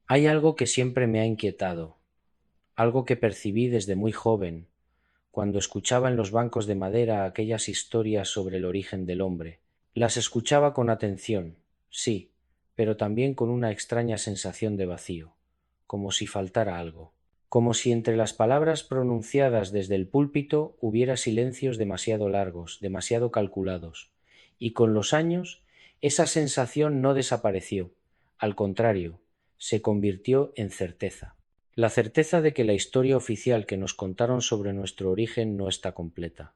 Hay algo que siempre me ha inquietado, algo que percibí desde muy joven, cuando escuchaba en los bancos de madera aquellas historias sobre el origen del hombre. Las escuchaba con atención, sí, pero también con una extraña sensación de vacío, como si faltara algo, como si entre las palabras pronunciadas desde el púlpito hubiera silencios demasiado largos, demasiado calculados, y con los años esa sensación no desapareció, al contrario, se convirtió en certeza. La certeza de que la historia oficial que nos contaron sobre nuestro origen no está completa,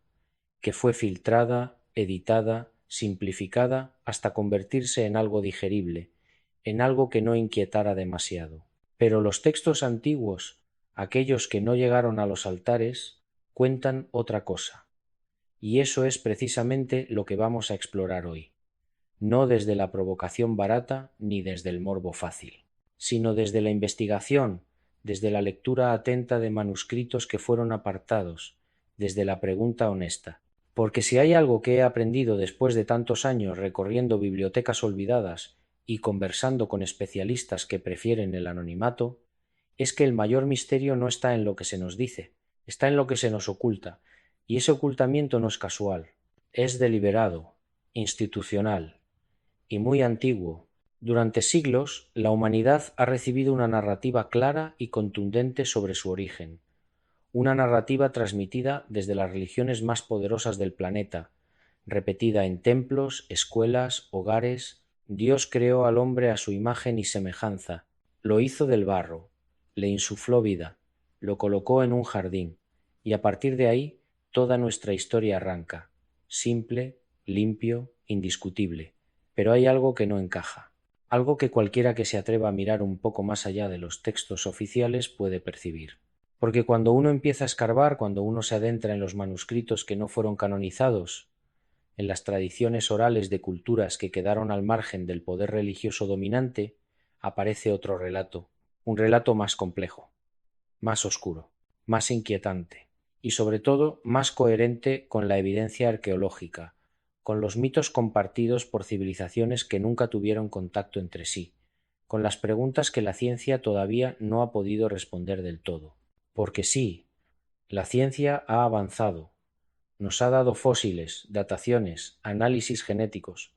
que fue filtrada, editada, simplificada hasta convertirse en algo digerible, en algo que no inquietara demasiado. Pero los textos antiguos, aquellos que no llegaron a los altares, cuentan otra cosa. Y eso es precisamente lo que vamos a explorar hoy, no desde la provocación barata ni desde el morbo fácil, sino desde la investigación, desde la lectura atenta de manuscritos que fueron apartados, desde la pregunta honesta. Porque si hay algo que he aprendido después de tantos años recorriendo bibliotecas olvidadas y conversando con especialistas que prefieren el anonimato, es que el mayor misterio no está en lo que se nos dice, está en lo que se nos oculta, y ese ocultamiento no es casual, es deliberado, institucional y muy antiguo. Durante siglos, la humanidad ha recibido una narrativa clara y contundente sobre su origen, una narrativa transmitida desde las religiones más poderosas del planeta, repetida en templos, escuelas, hogares. Dios creó al hombre a su imagen y semejanza, lo hizo del barro, le insufló vida, lo colocó en un jardín, y a partir de ahí toda nuestra historia arranca, simple, limpio, indiscutible. Pero hay algo que no encaja, algo que cualquiera que se atreva a mirar un poco más allá de los textos oficiales puede percibir. Porque cuando uno empieza a escarbar, cuando uno se adentra en los manuscritos que no fueron canonizados, en las tradiciones orales de culturas que quedaron al margen del poder religioso dominante, aparece otro relato, un relato más complejo, más oscuro, más inquietante y sobre todo más coherente con la evidencia arqueológica, con los mitos compartidos por civilizaciones que nunca tuvieron contacto entre sí, con las preguntas que la ciencia todavía no ha podido responder del todo. Porque sí, la ciencia ha avanzado, nos ha dado fósiles, dataciones, análisis genéticos,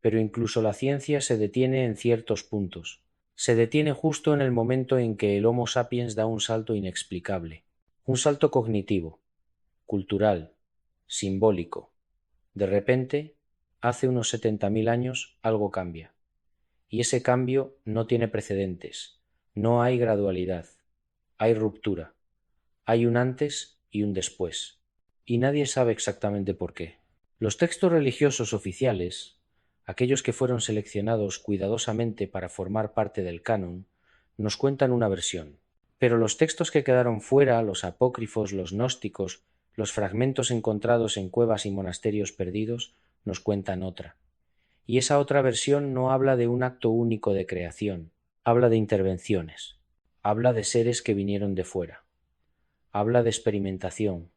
pero incluso la ciencia se detiene en ciertos puntos. Se detiene justo en el momento en que el Homo sapiens da un salto inexplicable, un salto cognitivo, cultural, simbólico. De repente, hace unos 70.000 años, algo cambia. Y ese cambio no tiene precedentes, no hay gradualidad, hay ruptura, hay un antes y un después, y nadie sabe exactamente por qué. Los textos religiosos oficiales, aquellos que fueron seleccionados cuidadosamente para formar parte del canon, nos cuentan una versión, pero los textos que quedaron fuera, los apócrifos, los gnósticos, los fragmentos encontrados en cuevas y monasterios perdidos, nos cuentan otra. Y esa otra versión no habla de un acto único de creación, habla de intervenciones, habla de seres que vinieron de fuera, habla de experimentación,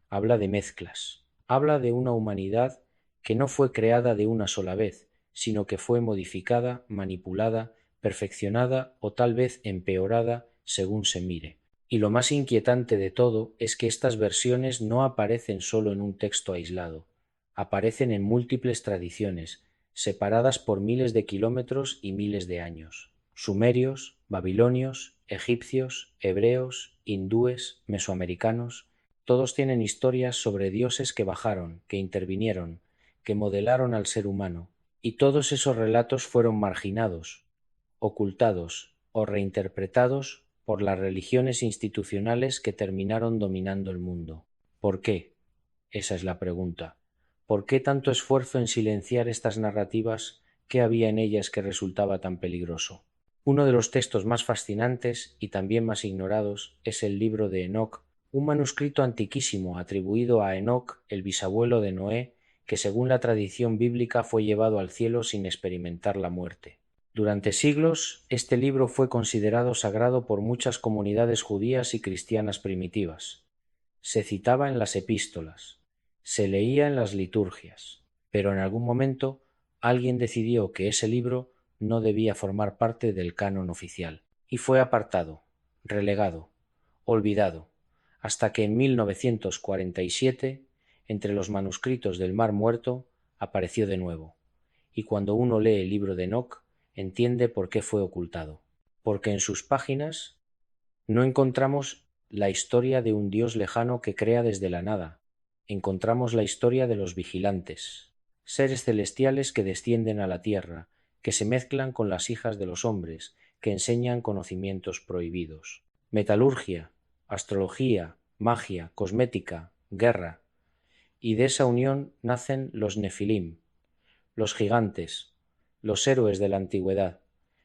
habla de mezclas, habla de una humanidad que no fue creada de una sola vez, sino que fue modificada, manipulada, perfeccionada o tal vez empeorada según se mire. Y lo más inquietante de todo es que estas versiones no aparecen solo en un texto aislado, aparecen en múltiples tradiciones, separadas por miles de kilómetros y miles de años. Sumerios, babilonios, egipcios, hebreos, hindúes, mesoamericanos, todos tienen historias sobre dioses que bajaron, que intervinieron, que modelaron al ser humano, y todos esos relatos fueron marginados, ocultados o reinterpretados por las religiones institucionales que terminaron dominando el mundo. ¿Por qué? Esa es la pregunta. ¿Por qué tanto esfuerzo en silenciar estas narrativas? ¿Qué había en ellas que resultaba tan peligroso? Uno de los textos más fascinantes y también más ignorados es el libro de Enoc, un manuscrito antiquísimo atribuido a Enoc, el bisabuelo de Noé, que según la tradición bíblica fue llevado al cielo sin experimentar la muerte. Durante siglos, este libro fue considerado sagrado por muchas comunidades judías y cristianas primitivas. Se citaba en las epístolas, se leía en las liturgias, pero en algún momento alguien decidió que ese libro no debía formar parte del canon oficial. y fue apartado, relegado, olvidado, hasta que en 1947, entre los manuscritos del Mar Muerto, apareció de nuevo, y cuando uno lee el libro de Enoc, entiende por qué fue ocultado, porque en sus páginas no encontramos la historia de un Dios lejano que crea desde la nada, encontramos la historia de los vigilantes, seres celestiales que descienden a la tierra, que se mezclan con las hijas de los hombres, que enseñan conocimientos prohibidos. Metalurgia, astrología, magia, cosmética, guerra. Y de esa unión nacen los Nefilim, los gigantes, los héroes de la antigüedad,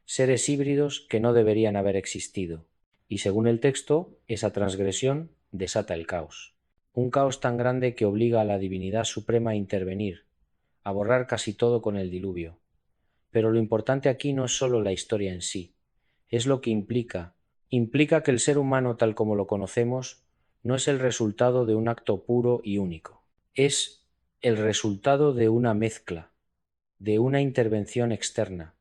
seres híbridos que no deberían haber existido. Y según el texto, esa transgresión desata el caos. Un caos tan grande que obliga a la divinidad suprema a intervenir, a borrar casi todo con el diluvio. Pero lo importante aquí no es solo la historia en sí, es lo que implica. Implica que el ser humano tal como lo conocemos no es el resultado de un acto puro y único, es el resultado de una mezcla, de una intervención externa,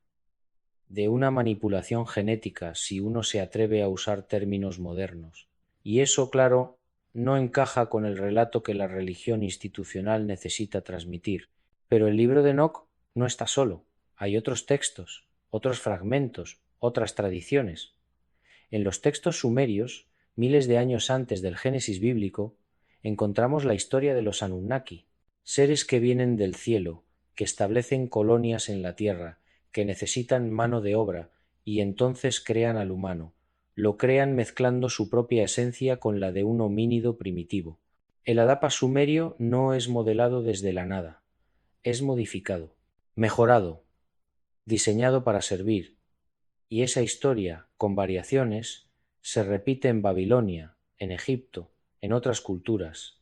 de una manipulación genética, si uno se atreve a usar términos modernos. Y eso, claro, no encaja con el relato que la religión institucional necesita transmitir. Pero el libro de Enoc no está solo. Hay otros textos, otros fragmentos, otras tradiciones. En los textos sumerios, miles de años antes del Génesis bíblico, encontramos la historia de los Anunnaki, seres que vienen del cielo, que establecen colonias en la tierra, que necesitan mano de obra, y entonces crean al humano. Lo crean mezclando su propia esencia con la de un homínido primitivo. El Adapa sumerio no es modelado desde la nada, es modificado, mejorado, diseñado para servir, y esa historia, con variaciones, se repite en Babilonia, en Egipto, en otras culturas.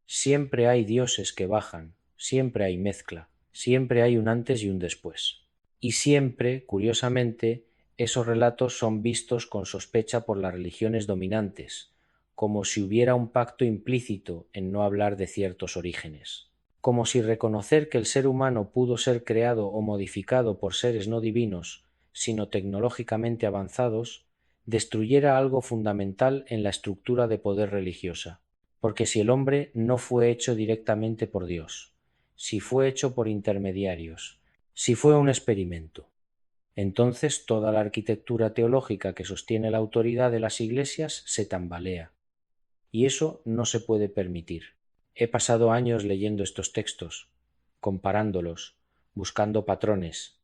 Siempre hay dioses que bajan, siempre hay mezcla, siempre hay un antes y un después. Y siempre, curiosamente, esos relatos son vistos con sospecha por las religiones dominantes, como si hubiera un pacto implícito en no hablar de ciertos orígenes. Como si reconocer que el ser humano pudo ser creado o modificado por seres no divinos, sino tecnológicamente avanzados, destruyera algo fundamental en la estructura de poder religiosa. Porque si el hombre no fue hecho directamente por Dios, si fue hecho por intermediarios, si fue un experimento, entonces toda la arquitectura teológica que sostiene la autoridad de las iglesias se tambalea. Y eso no se puede permitir. He pasado años leyendo estos textos, comparándolos, buscando patrones,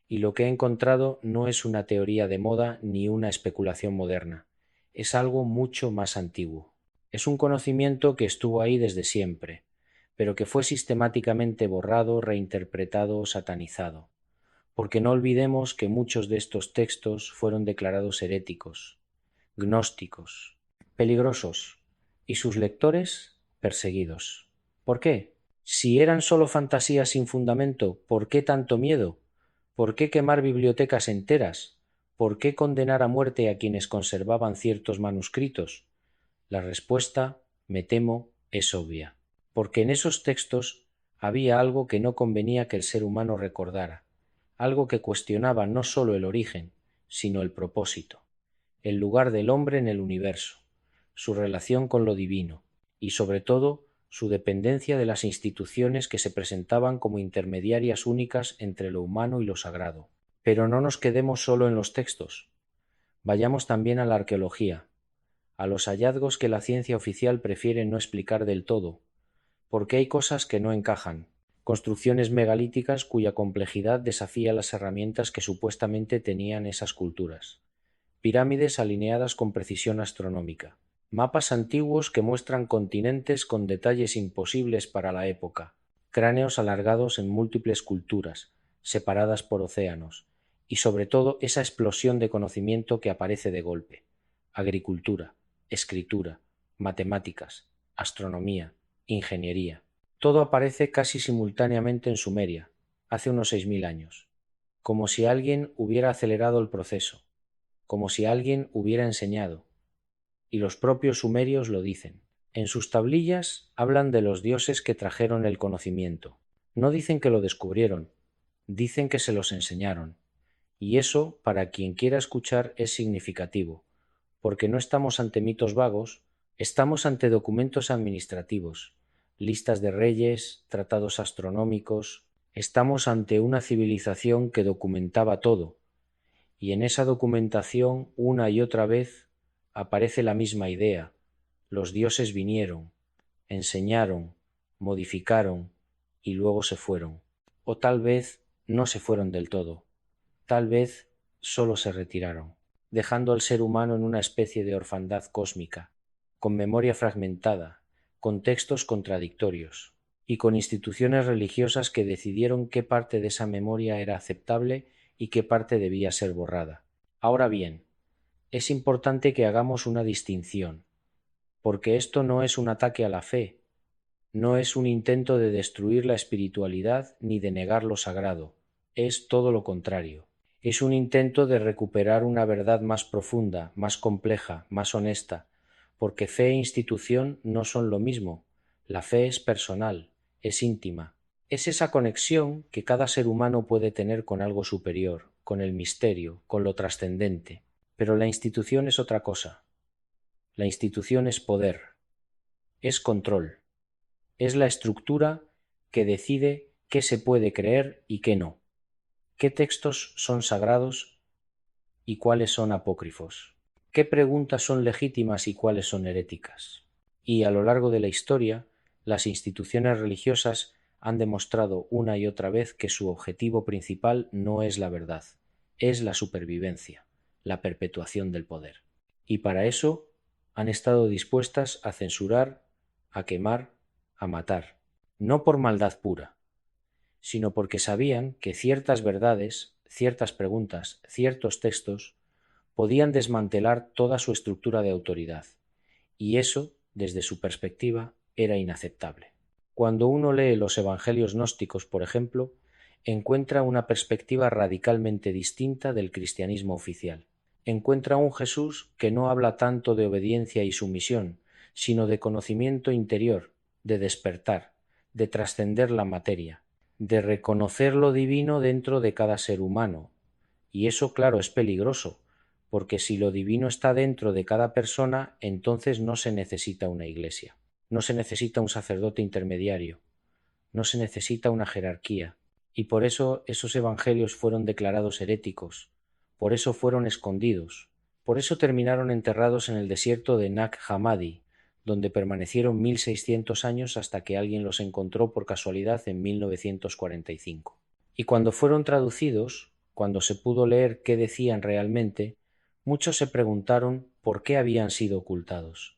y lo que he encontrado no es una teoría de moda ni una especulación moderna, es algo mucho más antiguo. Es un conocimiento que estuvo ahí desde siempre, pero que fue sistemáticamente borrado, reinterpretado o satanizado, porque no olvidemos que muchos de estos textos fueron declarados heréticos, gnósticos, peligrosos, y sus lectores perseguidos. ¿Por qué? Si eran solo fantasías sin fundamento, ¿por qué tanto miedo? ¿Por qué quemar bibliotecas enteras? ¿Por qué condenar a muerte a quienes conservaban ciertos manuscritos? La respuesta, me temo, es obvia, porque en esos textos había algo que no convenía que el ser humano recordara, algo que cuestionaba no sólo el origen, sino el propósito, el lugar del hombre en el universo, su relación con lo divino y, sobre todo, su dependencia de las instituciones que se presentaban como intermediarias únicas entre lo humano y lo sagrado. Pero no nos quedemos solo en los textos. Vayamos también a la arqueología, a los hallazgos que la ciencia oficial prefiere no explicar del todo, porque hay cosas que no encajan, construcciones megalíticas cuya complejidad desafía las herramientas que supuestamente tenían esas culturas, pirámides alineadas con precisión astronómica, mapas antiguos que muestran continentes con detalles imposibles para la época, cráneos alargados en múltiples culturas, separadas por océanos, y sobre todo esa explosión de conocimiento que aparece de golpe: agricultura, escritura, matemáticas, astronomía, ingeniería. Todo aparece casi simultáneamente en Sumeria, hace unos 6000 años, como si alguien hubiera acelerado el proceso, como si alguien hubiera enseñado, y los propios sumerios lo dicen. En sus tablillas hablan de los dioses que trajeron el conocimiento. No dicen que lo descubrieron, dicen que se los enseñaron. Y eso, para quien quiera escuchar, es significativo, porque no estamos ante mitos vagos, estamos ante documentos administrativos, listas de reyes, tratados astronómicos, estamos ante una civilización que documentaba todo, y en esa documentación una y otra vez aparece la misma idea: los dioses vinieron, enseñaron, modificaron y luego se fueron. O tal vez no se fueron del todo, tal vez solo se retiraron, dejando al ser humano en una especie de orfandad cósmica, con memoria fragmentada, con textos contradictorios y con instituciones religiosas que decidieron qué parte de esa memoria era aceptable y qué parte debía ser borrada. Ahora bien, es importante que hagamos una distinción, porque esto no es un ataque a la fe, no es un intento de destruir la espiritualidad ni de negar lo sagrado, es todo lo contrario. Es un intento de recuperar una verdad más profunda, más compleja, más honesta, porque fe e institución no son lo mismo. La fe es personal, es íntima. Es esa conexión que cada ser humano puede tener con algo superior, con el misterio, con lo trascendente. Pero la institución es otra cosa. La institución es poder, es control, es la estructura que decide qué se puede creer y qué no, qué textos son sagrados y cuáles son apócrifos, qué preguntas son legítimas y cuáles son heréticas. Y a lo largo de la historia, las instituciones religiosas han demostrado una y otra vez que su objetivo principal no es la verdad, es la supervivencia, la perpetuación del poder. Y para eso han estado dispuestas a censurar, a quemar, a matar, no por maldad pura, sino porque sabían que ciertas verdades, ciertas preguntas, ciertos textos podían desmantelar toda su estructura de autoridad, y eso, desde su perspectiva, era inaceptable. Cuando uno lee los evangelios gnósticos, por ejemplo, encuentra una perspectiva radicalmente distinta del cristianismo oficial. Encuentra un Jesús que no habla tanto de obediencia y sumisión, sino de conocimiento interior, de despertar, de trascender la materia, de reconocer lo divino dentro de cada ser humano. Y eso, claro, es peligroso, porque si lo divino está dentro de cada persona, entonces no se necesita una iglesia, no se necesita un sacerdote intermediario, no se necesita una jerarquía. Y por eso esos evangelios fueron declarados heréticos, por eso fueron escondidos, por eso terminaron enterrados en el desierto de Nag Hammadi, donde permanecieron 1600 años hasta que alguien los encontró por casualidad en 1945. Y cuando fueron traducidos, cuando se pudo leer qué decían realmente, muchos se preguntaron por qué habían sido ocultados.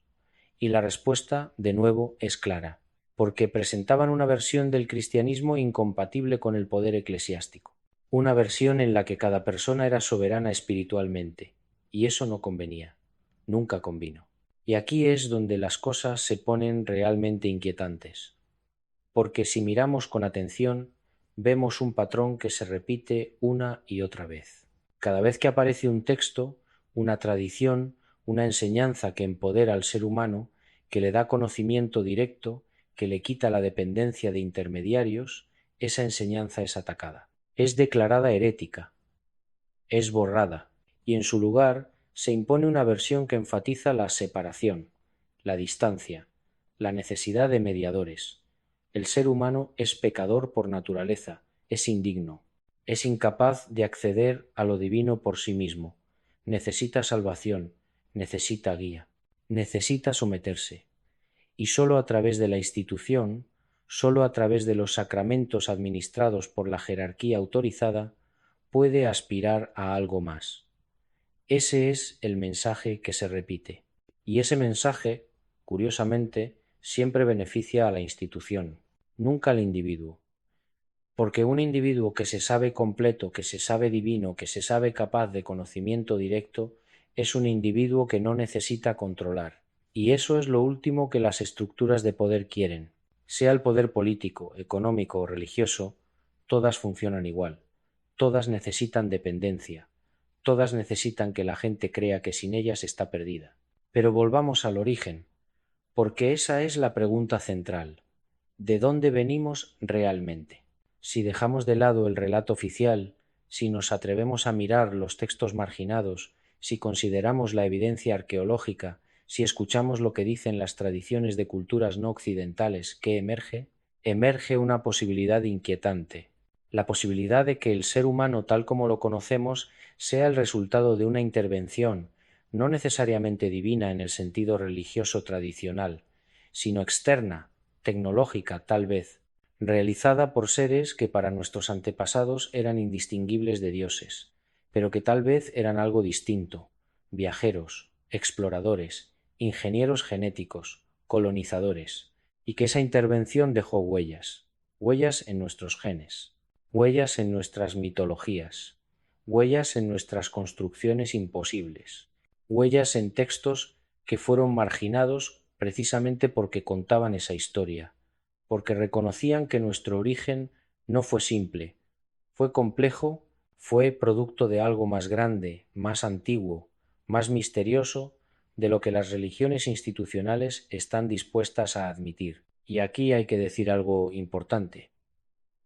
Y la respuesta, de nuevo, es clara: porque presentaban una versión del cristianismo incompatible con el poder eclesiástico, una versión en la que cada persona era soberana espiritualmente, y eso no convenía, nunca convino. Y aquí es donde las cosas se ponen realmente inquietantes, porque si miramos con atención, vemos un patrón que se repite una y otra vez. Cada vez que aparece un texto, una tradición, una enseñanza que empodera al ser humano, que le da conocimiento directo, que le quita la dependencia de intermediarios, esa enseñanza es atacada, es declarada herética, es borrada, y en su lugar se impone una versión que enfatiza la separación, la distancia, la necesidad de mediadores. El ser humano es pecador por naturaleza, es indigno, es incapaz de acceder a lo divino por sí mismo, necesita salvación, necesita guía, necesita someterse, y sólo a través de la institución, sólo a través de los sacramentos administrados por la jerarquía autorizada, puede aspirar a algo más. Ese es el mensaje que se repite. Y ese mensaje, curiosamente, siempre beneficia a la institución, nunca al individuo. Porque un individuo que se sabe completo, que se sabe divino, que se sabe capaz de conocimiento directo, es un individuo que no necesita controlar. Y eso es lo último que las estructuras de poder quieren. Sea el poder político, económico o religioso, todas funcionan igual. Todas necesitan dependencia. Todas necesitan que la gente crea que sin ellas está perdida. Pero volvamos al origen, porque esa es la pregunta central. ¿De dónde venimos realmente? Si dejamos de lado el relato oficial, si nos atrevemos a mirar los textos marginados, si consideramos la evidencia arqueológica, si escuchamos lo que dicen las tradiciones de culturas no occidentales, ¿qué emerge? Emerge una posibilidad inquietante, la posibilidad de que el ser humano tal como lo conocemos sea el resultado de una intervención, no necesariamente divina en el sentido religioso tradicional, sino externa, tecnológica tal vez, realizada por seres que para nuestros antepasados eran indistinguibles de dioses, pero que tal vez eran algo distinto, viajeros, exploradores, ingenieros genéticos, colonizadores, y que esa intervención dejó huellas, huellas en nuestros genes, huellas en nuestras mitologías, huellas en nuestras construcciones imposibles, huellas en textos que fueron marginados precisamente porque contaban esa historia, porque reconocían que nuestro origen no fue simple, fue complejo, fue producto de algo más grande, más antiguo, más misterioso de lo que las religiones institucionales están dispuestas a admitir. Y aquí hay que decir algo importante.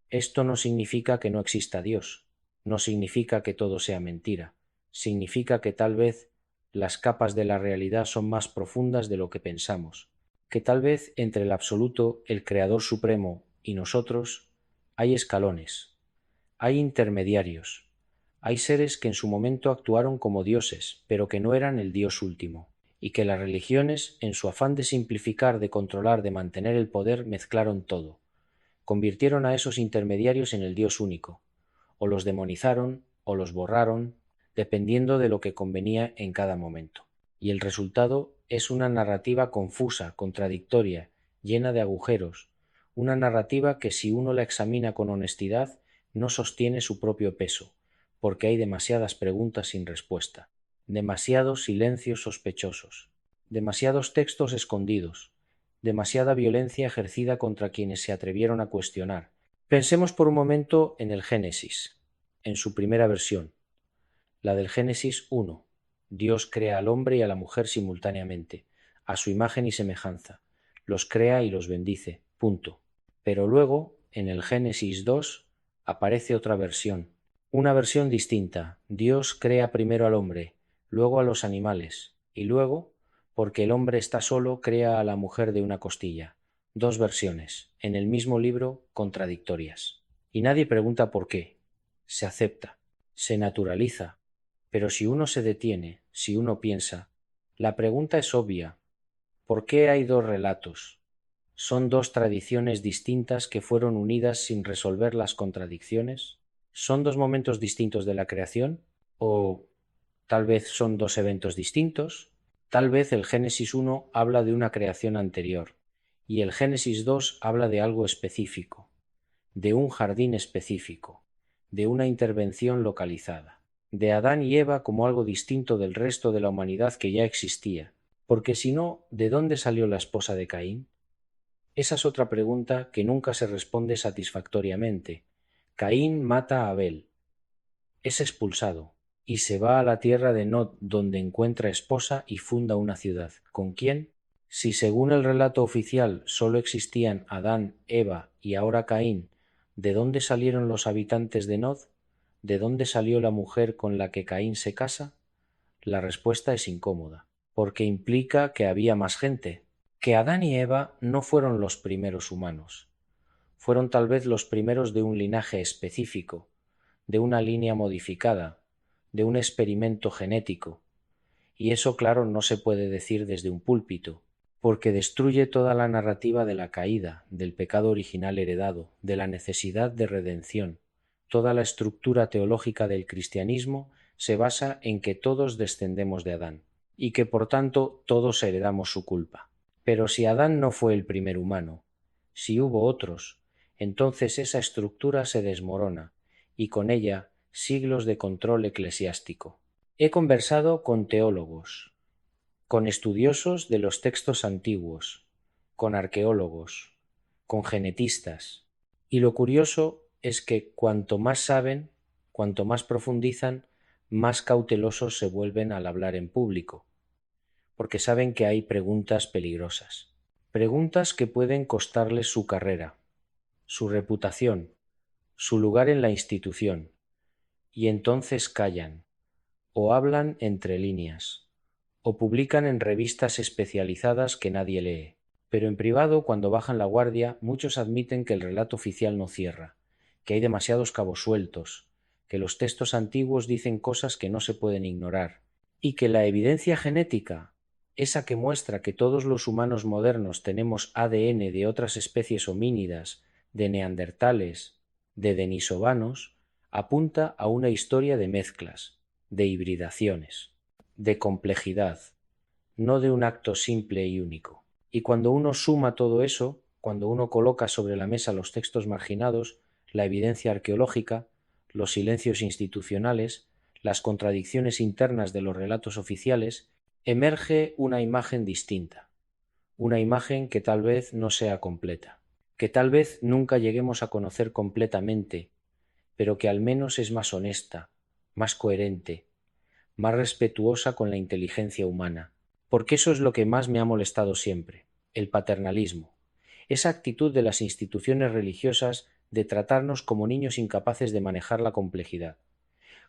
Esto no significa que no exista Dios, no significa que todo sea mentira, significa que tal vez las capas de la realidad son más profundas de lo que pensamos, que tal vez entre el absoluto, el Creador Supremo y nosotros hay escalones, hay intermediarios, hay seres que en su momento actuaron como dioses, pero que no eran el Dios último, y que las religiones, en su afán de simplificar, de controlar, de mantener el poder, mezclaron todo, convirtieron a esos intermediarios en el Dios único, o los demonizaron o los borraron, dependiendo de lo que convenía en cada momento. Y el resultado es una narrativa confusa, contradictoria, llena de agujeros, una narrativa que si uno la examina con honestidad no sostiene su propio peso, porque hay demasiadas preguntas sin respuesta, demasiados silencios sospechosos, demasiados textos escondidos, demasiada violencia ejercida contra quienes se atrevieron a cuestionar. Pensemos por un momento en el Génesis, en su primera versión, la del Génesis 1. Dios crea al hombre y a la mujer simultáneamente, a su imagen y semejanza. Los crea y los bendice. Punto. Pero luego, en el Génesis 2, aparece otra versión. Una versión distinta. Dios crea primero al hombre, luego a los animales, y luego, porque el hombre está solo, crea a la mujer de una costilla. Dos versiones, en el mismo libro, contradictorias. Y nadie pregunta por qué. Se acepta, se naturaliza. Pero si uno se detiene, si uno piensa, la pregunta es obvia. ¿Por qué hay dos relatos? ¿Son dos tradiciones distintas que fueron unidas sin resolver las contradicciones? ¿Son dos momentos distintos de la creación? ¿O tal vez son dos eventos distintos? Tal vez el Génesis 1 habla de una creación anterior y el Génesis 2 habla de algo específico, de un jardín específico, de una intervención localizada, de Adán y Eva como algo distinto del resto de la humanidad que ya existía, porque si no, ¿de dónde salió la esposa de Caín? Esa es otra pregunta que nunca se responde satisfactoriamente. Caín mata a Abel, es expulsado y se va a la tierra de Nod, donde encuentra esposa y funda una ciudad. ¿Con quién? Si según el relato oficial solo existían Adán, Eva y ahora Caín, ¿de dónde salieron los habitantes de Nod? ¿De dónde salió la mujer con la que Caín se casa? La respuesta es incómoda, porque implica que había más gente, que Adán y Eva no fueron los primeros humanos, fueron tal vez los primeros de un linaje específico, de una línea modificada, de un experimento genético, y eso claro no se puede decir desde un púlpito, porque destruye toda la narrativa de la caída, del pecado original heredado, de la necesidad de redención. Toda la estructura teológica del cristianismo se basa en que todos descendemos de Adán, y que por tanto todos heredamos su culpa. Pero si Adán no fue el primer humano, si hubo otros, entonces esa estructura se desmorona, y con ella siglos de control eclesiástico. He conversado con teólogos, con estudiosos de los textos antiguos, con arqueólogos, con genetistas, y lo curioso es que cuanto más saben, cuanto más profundizan, más cautelosos se vuelven al hablar en público, porque saben que hay preguntas peligrosas, preguntas que pueden costarles su carrera, su reputación, su lugar en la institución, y entonces callan, o hablan entre líneas, o publican en revistas especializadas que nadie lee. Pero en privado, cuando bajan la guardia, muchos admiten que el relato oficial no cierra, que hay demasiados cabos sueltos, que los textos antiguos dicen cosas que no se pueden ignorar, y que la evidencia genética, esa que muestra que todos los humanos modernos tenemos ADN de otras especies homínidas, de neandertales, de denisovanos, apunta a una historia de mezclas, de hibridaciones, de complejidad, no de un acto simple y único. Y cuando uno suma todo eso, cuando uno coloca sobre la mesa los textos marginados, la evidencia arqueológica, los silencios institucionales, las contradicciones internas de los relatos oficiales, emerge una imagen distinta, una imagen que tal vez no sea completa, que tal vez nunca lleguemos a conocer completamente, pero que al menos es más honesta, más coherente, más respetuosa con la inteligencia humana, porque eso es lo que más me ha molestado siempre, el paternalismo, esa actitud de las instituciones religiosas de tratarnos como niños incapaces de manejar la complejidad,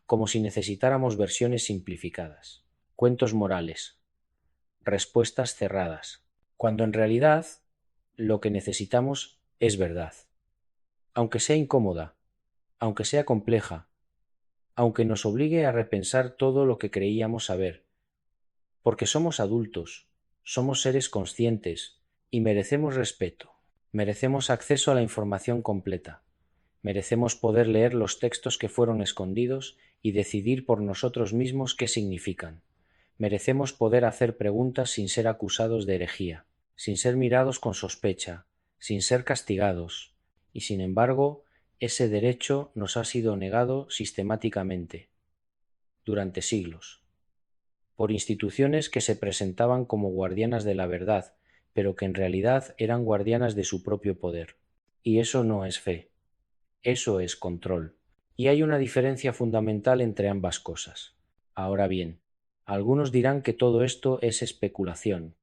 como si necesitáramos versiones simplificadas, cuentos morales, respuestas cerradas, cuando en realidad lo que necesitamos es verdad, aunque sea incómoda, aunque sea compleja, aunque nos obligue a repensar todo lo que creíamos saber, porque somos adultos, somos seres conscientes y merecemos respeto, merecemos acceso a la información completa, merecemos poder leer los textos que fueron escondidos y decidir por nosotros mismos qué significan. Merecemos poder hacer preguntas sin ser acusados de herejía, sin ser mirados con sospecha, sin ser castigados, y sin embargo, ese derecho nos ha sido negado sistemáticamente, durante siglos, por instituciones que se presentaban como guardianas de la verdad, pero que en realidad eran guardianas de su propio poder. Y eso no es fe, eso es control. Y hay una diferencia fundamental entre ambas cosas. Ahora bien, algunos dirán que todo esto es especulación,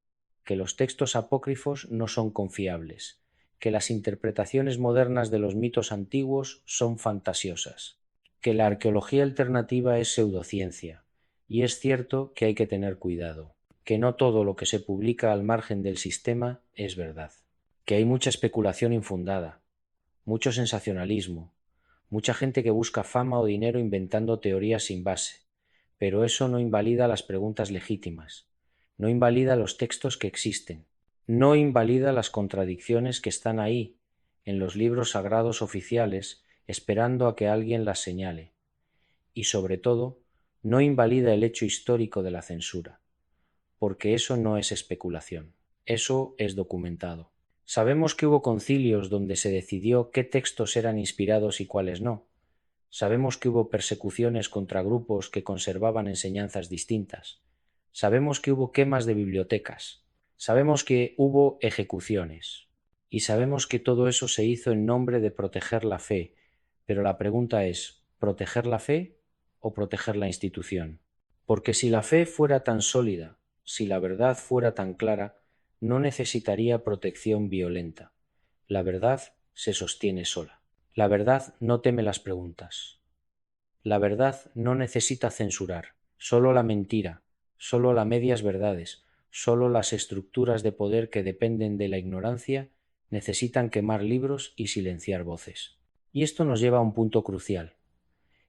que los textos apócrifos no son confiables, que las interpretaciones modernas de los mitos antiguos son fantasiosas, que la arqueología alternativa es pseudociencia, y es cierto que hay que tener cuidado, que no todo lo que se publica al margen del sistema es verdad, que hay mucha especulación infundada, mucho sensacionalismo, mucha gente que busca fama o dinero inventando teorías sin base, pero eso no invalida las preguntas legítimas, no invalida los textos que existen, no invalida las contradicciones que están ahí, en los libros sagrados oficiales, esperando a que alguien las señale, y sobre todo, no invalida el hecho histórico de la censura, porque eso no es especulación, eso es documentado. Sabemos que hubo concilios donde se decidió qué textos eran inspirados y cuáles no. Sabemos que hubo persecuciones contra grupos que conservaban enseñanzas distintas. Sabemos que hubo quemas de bibliotecas. Sabemos que hubo ejecuciones. Y sabemos que todo eso se hizo en nombre de proteger la fe. Pero la pregunta es, ¿proteger la fe o proteger la institución? Porque si la fe fuera tan sólida, si la verdad fuera tan clara, no necesitaría protección violenta. La verdad se sostiene sola. La verdad no teme las preguntas. La verdad no necesita censurar. Solo la mentira, solo las medias verdades, solo las estructuras de poder que dependen de la ignorancia necesitan quemar libros y silenciar voces. Y esto nos lleva a un punto crucial.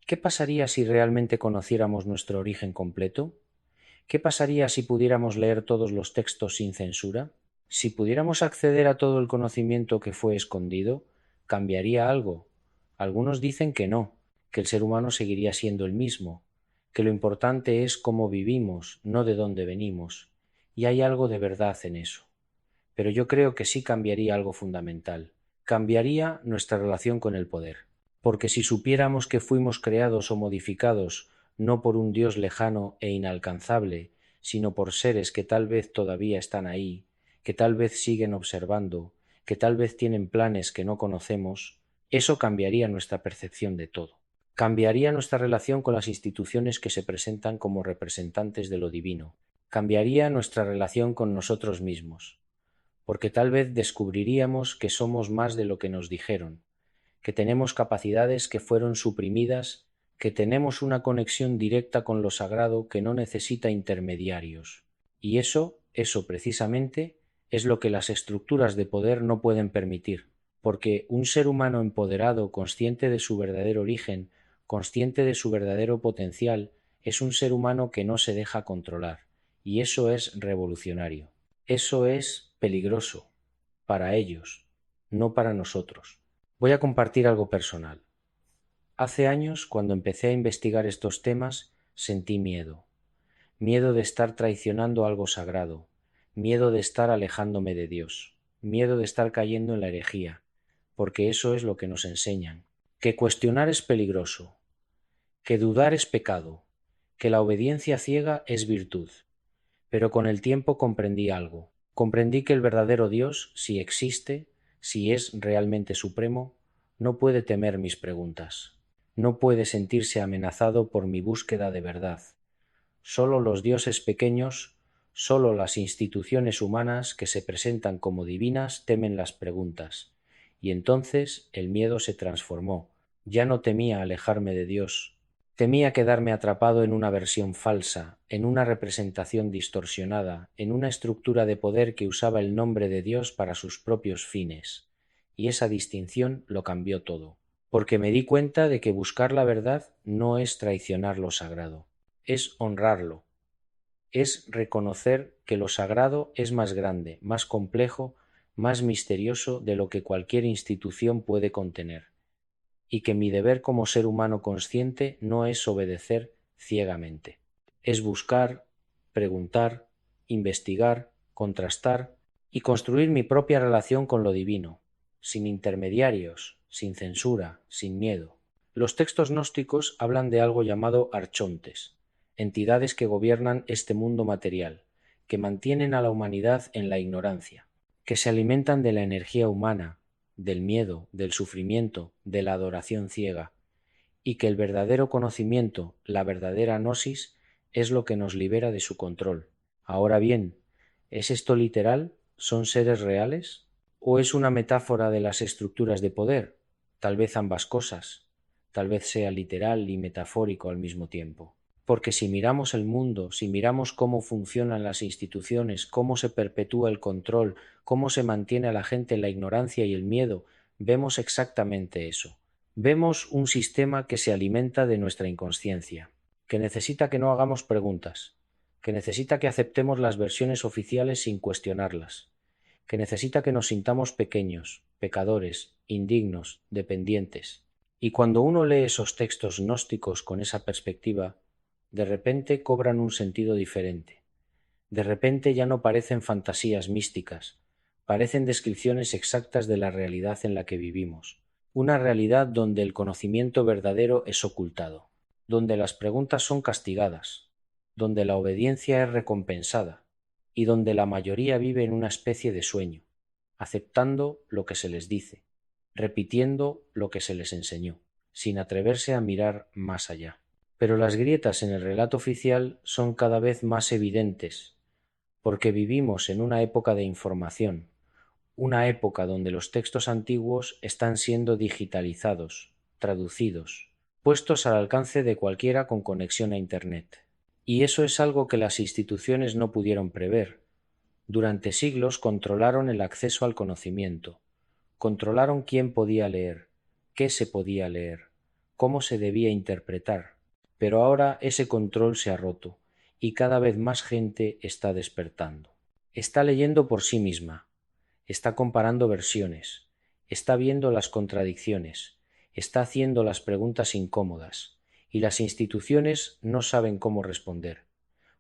¿Qué pasaría si realmente conociéramos nuestro origen completo? ¿Qué pasaría si pudiéramos leer todos los textos sin censura? Si pudiéramos acceder a todo el conocimiento que fue escondido, ¿cambiaría algo? Algunos dicen que no, que el ser humano seguiría siendo el mismo, que lo importante es cómo vivimos, no de dónde venimos, y hay algo de verdad en eso. Pero yo creo que sí cambiaría algo fundamental. Cambiaría nuestra relación con el poder. Porque si supiéramos que fuimos creados o modificados no por un Dios lejano e inalcanzable, sino por seres que tal vez todavía están ahí, que tal vez siguen observando, que tal vez tienen planes que no conocemos, eso cambiaría nuestra percepción de todo. Cambiaría nuestra relación con las instituciones que se presentan como representantes de lo divino. Cambiaría nuestra relación con nosotros mismos, porque tal vez descubriríamos que somos más de lo que nos dijeron, que tenemos capacidades que fueron suprimidas que tenemos una conexión directa con lo sagrado que no necesita intermediarios. Y eso precisamente, es lo que las estructuras de poder no pueden permitir, porque un ser humano empoderado, consciente de su verdadero origen, consciente de su verdadero potencial, es un ser humano que no se deja controlar, y eso es revolucionario. Eso es peligroso para ellos, no para nosotros. Voy a compartir algo personal. Hace años, cuando empecé a investigar estos temas, sentí miedo. Miedo de estar traicionando algo sagrado, miedo de estar alejándome de Dios, miedo de estar cayendo en la herejía, porque eso es lo que nos enseñan, que cuestionar es peligroso, que dudar es pecado, que la obediencia ciega es virtud. Pero con el tiempo comprendí algo. Comprendí que el verdadero Dios, si existe, si es realmente supremo, no puede temer mis preguntas, no puede sentirse amenazado por mi búsqueda de verdad. Solo los dioses pequeños, solo las instituciones humanas que se presentan como divinas temen las preguntas. Y entonces el miedo se transformó. Ya no temía alejarme de Dios. Temía quedarme atrapado en una versión falsa, en una representación distorsionada, en una estructura de poder que usaba el nombre de Dios para sus propios fines. Y esa distinción lo cambió todo, porque me di cuenta de que buscar la verdad no es traicionar lo sagrado, es honrarlo, es reconocer que lo sagrado es más grande, más complejo, más misterioso de lo que cualquier institución puede contener, y que mi deber como ser humano consciente no es obedecer ciegamente, es buscar, preguntar, investigar, contrastar y construir mi propia relación con lo divino, sin intermediarios, sin censura, sin miedo. Los textos gnósticos hablan de algo llamado archontes, entidades que gobiernan este mundo material, que mantienen a la humanidad en la ignorancia, que se alimentan de la energía humana, del miedo, del sufrimiento, de la adoración ciega, y que el verdadero conocimiento, la verdadera gnosis, es lo que nos libera de su control. Ahora bien, ¿es esto literal? ¿Son seres reales? ¿O es una metáfora de las estructuras de poder? Tal vez ambas cosas. Tal vez sea literal y metafórico al mismo tiempo. Porque si miramos el mundo, si miramos cómo funcionan las instituciones, cómo se perpetúa el control, cómo se mantiene a la gente en la ignorancia y el miedo, vemos exactamente eso. Vemos un sistema que se alimenta de nuestra inconsciencia, que necesita que no hagamos preguntas, que necesita que aceptemos las versiones oficiales sin cuestionarlas, que necesita que nos sintamos pequeños, pecadores, indignos, dependientes. Y cuando uno lee esos textos gnósticos con esa perspectiva, de repente cobran un sentido diferente. De repente ya no parecen fantasías místicas, parecen descripciones exactas de la realidad en la que vivimos, una realidad donde el conocimiento verdadero es ocultado, donde las preguntas son castigadas, donde la obediencia es recompensada y donde la mayoría vive en una especie de sueño, aceptando lo que se les dice, repitiendo lo que se les enseñó, sin atreverse a mirar más allá. Pero las grietas en el relato oficial son cada vez más evidentes, porque vivimos en una época de información, una época donde los textos antiguos están siendo digitalizados, traducidos, puestos al alcance de cualquiera con conexión a Internet. Y eso es algo que las instituciones no pudieron prever. Durante siglos controlaron el acceso al conocimiento, controlaron quién podía leer, qué se podía leer, cómo se debía interpretar. Pero ahora ese control se ha roto y cada vez más gente está despertando. Está leyendo por sí misma, está comparando versiones, está viendo las contradicciones, está haciendo las preguntas incómodas, y las instituciones no saben cómo responder,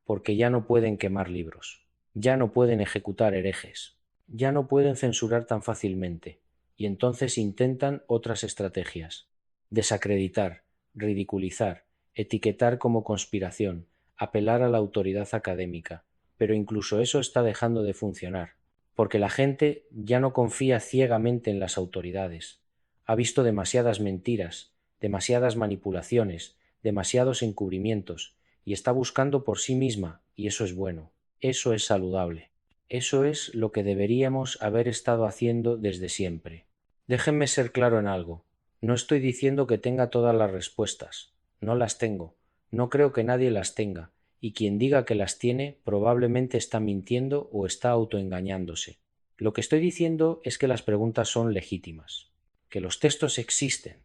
porque ya no pueden quemar libros, ya no pueden ejecutar herejes, ya no pueden censurar tan fácilmente, y entonces intentan otras estrategias: desacreditar, ridiculizar, etiquetar como conspiración, apelar a la autoridad académica. Pero incluso eso está dejando de funcionar, porque la gente ya no confía ciegamente en las autoridades. Ha visto demasiadas mentiras, demasiadas manipulaciones, demasiados encubrimientos, y está buscando por sí misma, y eso es bueno, eso es saludable. Eso es lo que deberíamos haber estado haciendo desde siempre. Déjenme ser claro en algo. No estoy diciendo que tenga todas las respuestas. no las tengo, no creo que nadie las tenga, y quien diga que las tiene probablemente está mintiendo o está autoengañándose. Lo que estoy diciendo es que las preguntas son legítimas, que los textos existen,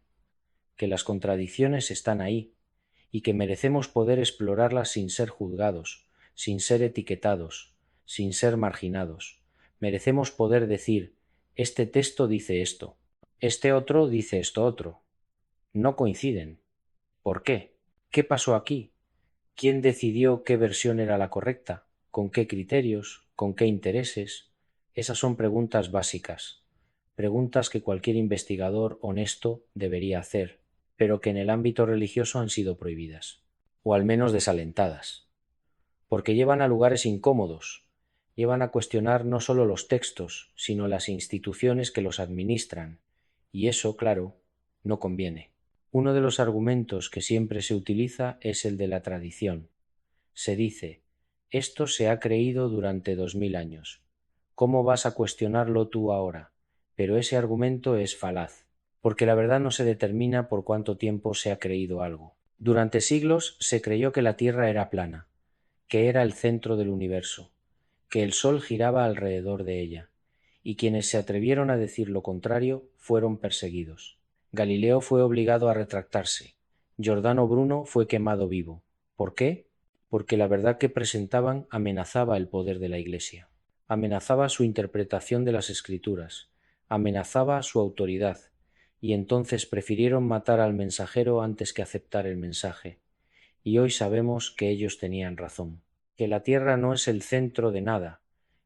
que las contradicciones están ahí, y que merecemos poder explorarlas sin ser juzgados, sin ser etiquetados, sin ser marginados. Merecemos poder decir, este texto dice esto, este otro dice esto otro. No coinciden. ¿Por qué? ¿Qué pasó aquí? ¿Quién decidió qué versión era la correcta? ¿Con qué criterios? ¿Con qué intereses? Esas son preguntas básicas, preguntas que cualquier investigador honesto debería hacer, pero que en el ámbito religioso han sido prohibidas, o al menos desalentadas, porque llevan a lugares incómodos, llevan a cuestionar no solo los textos, sino las instituciones que los administran, y eso, claro, no conviene. Uno de los argumentos que siempre se utiliza es el de la tradición. Se dice, esto se ha creído durante 2000 años. ¿Cómo vas a cuestionarlo tú ahora? Pero ese argumento es falaz, porque la verdad no se determina por cuánto tiempo se ha creído algo. Durante siglos se creyó que la Tierra era plana, que era el centro del universo, que el Sol giraba alrededor de ella, y quienes se atrevieron a decir lo contrario fueron perseguidos. Galileo fue obligado a retractarse. Giordano Bruno fue quemado vivo. ¿Por qué? Porque la verdad que presentaban amenazaba el poder de la Iglesia, amenazaba su interpretación de las Escrituras, amenazaba su autoridad, y entonces prefirieron matar al mensajero antes que aceptar el mensaje. Y hoy sabemos que ellos tenían razón, que la Tierra no es el centro de nada,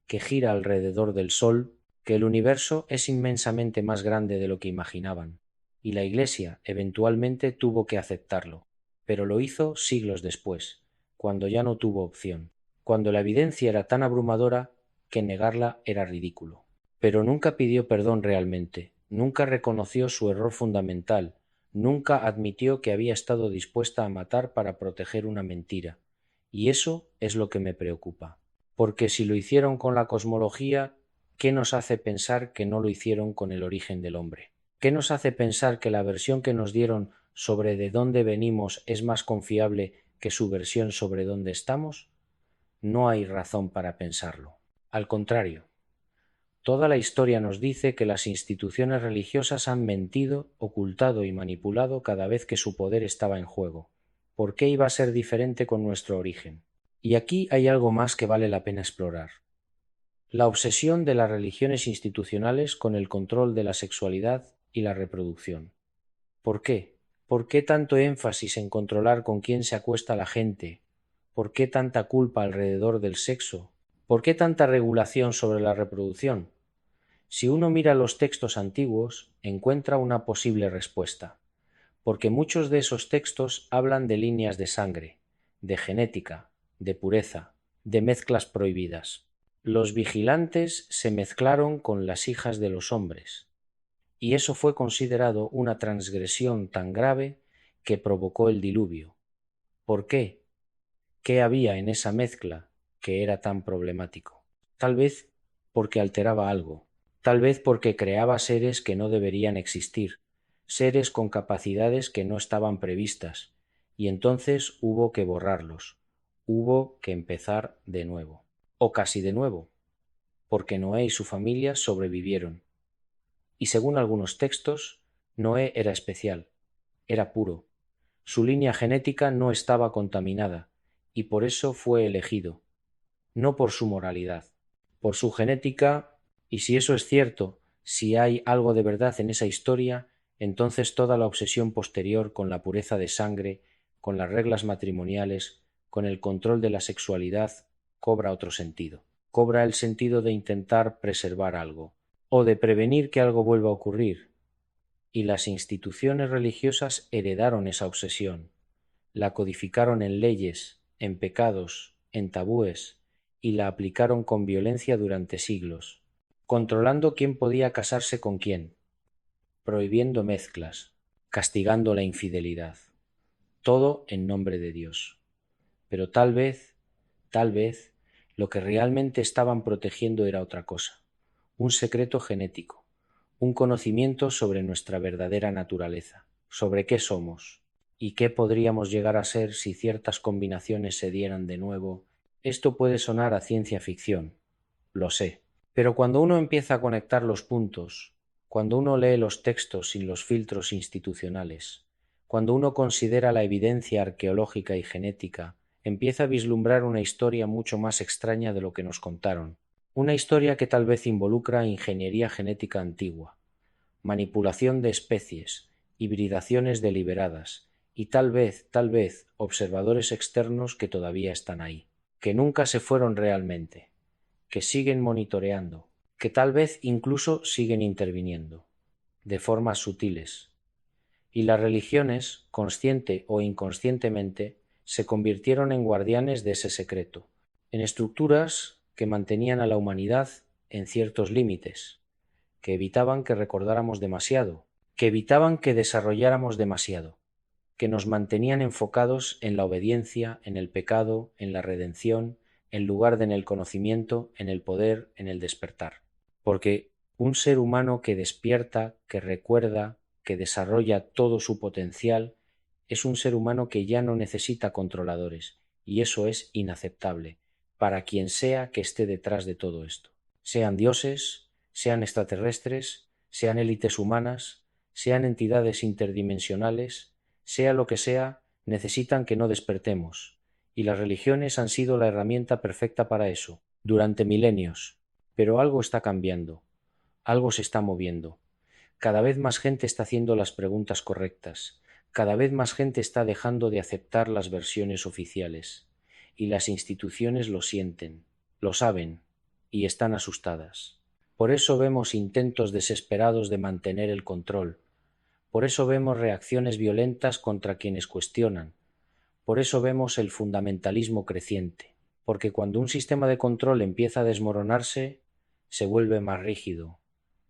que gira alrededor del Sol, que el universo es inmensamente más grande de lo que imaginaban, y la Iglesia eventualmente tuvo que aceptarlo, pero lo hizo siglos después, cuando ya no tuvo opción, cuando la evidencia era tan abrumadora que negarla era ridículo. Pero nunca pidió perdón realmente, nunca reconoció su error fundamental, nunca admitió que había estado dispuesta a matar para proteger una mentira. Y eso es lo que me preocupa. Porque si lo hicieron con la cosmología, ¿qué nos hace pensar que no lo hicieron con el origen del hombre? ¿Qué nos hace pensar que la versión que nos dieron sobre de dónde venimos es más confiable que su versión sobre dónde estamos? No hay razón para pensarlo. Al contrario, toda la historia nos dice que las instituciones religiosas han mentido, ocultado y manipulado cada vez que su poder estaba en juego. ¿Por qué iba a ser diferente con nuestro origen? Y aquí hay algo más que vale la pena explorar. La obsesión de las religiones institucionales con el control de la sexualidad y la reproducción. ¿Por qué? ¿Por qué tanto énfasis en controlar con quién se acuesta la gente? ¿Por qué tanta culpa alrededor del sexo? ¿Por qué tanta regulación sobre la reproducción? Si uno mira los textos antiguos, encuentra una posible respuesta, porque muchos de esos textos hablan de líneas de sangre, de genética, de pureza, de mezclas prohibidas. Los vigilantes se mezclaron con las hijas de los hombres, y eso fue considerado una transgresión tan grave que provocó el diluvio. ¿Por qué? ¿Qué había en esa mezcla que era tan problemático? Tal vez porque alteraba algo, tal vez porque creaba seres que no deberían existir, seres con capacidades que no estaban previstas, y entonces hubo que borrarlos, hubo que empezar de nuevo, o casi de nuevo, porque Noé y su familia sobrevivieron. Y según algunos textos, Noé era especial, era puro, su línea genética no estaba contaminada, y por eso fue elegido, no por su moralidad, por su genética, y si eso es cierto, si hay algo de verdad en esa historia, entonces toda la obsesión posterior con la pureza de sangre, con las reglas matrimoniales, con el control de la sexualidad, cobra otro sentido. Cobra el sentido de intentar preservar algo, o de prevenir que algo vuelva a ocurrir. Y las instituciones religiosas heredaron esa obsesión, la codificaron en leyes, en pecados, en tabúes, y la aplicaron con violencia durante siglos, controlando quién podía casarse con quién, prohibiendo mezclas, castigando la infidelidad, todo en nombre de Dios. Pero tal vez, lo que realmente estaban protegiendo era otra cosa, un secreto genético, un conocimiento sobre nuestra verdadera naturaleza, sobre qué somos. ¿Y qué podríamos llegar a ser si ciertas combinaciones se dieran de nuevo? Esto puede sonar a ciencia ficción, lo sé, pero cuando uno empieza a conectar los puntos, cuando uno lee los textos sin los filtros institucionales, cuando uno considera la evidencia arqueológica y genética, empieza a vislumbrar una historia mucho más extraña de lo que nos contaron, una historia que tal vez involucra ingeniería genética antigua, manipulación de especies, hibridaciones deliberadas y tal vez, observadores externos que todavía están ahí, que nunca se fueron realmente, que siguen monitoreando, que tal vez incluso siguen interviniendo, de formas sutiles. Y las religiones, consciente o inconscientemente, se convirtieron en guardianes de ese secreto, en estructuras que mantenían a la humanidad en ciertos límites, que evitaban que recordáramos demasiado, que evitaban que desarrolláramos demasiado, que nos mantenían enfocados en la obediencia, en el pecado, en la redención, en lugar de en el conocimiento, en el poder, en el despertar. Porque un ser humano que despierta, que recuerda, que desarrolla todo su potencial, es un ser humano que ya no necesita controladores, y eso es inaceptable para quien sea que esté detrás de todo esto. Sean dioses, sean extraterrestres, sean élites humanas, sean entidades interdimensionales, sea lo que sea, necesitan que no despertemos, y las religiones han sido la herramienta perfecta para eso, durante milenios. Pero algo está cambiando, algo se está moviendo. Cada vez más gente está haciendo las preguntas correctas, cada vez más gente está dejando de aceptar las versiones oficiales, y las instituciones lo sienten, lo saben, y están asustadas. Por eso vemos intentos desesperados de mantener el control, por eso vemos reacciones violentas contra quienes cuestionan, por eso vemos el fundamentalismo creciente, porque cuando un sistema de control empieza a desmoronarse, se vuelve más rígido,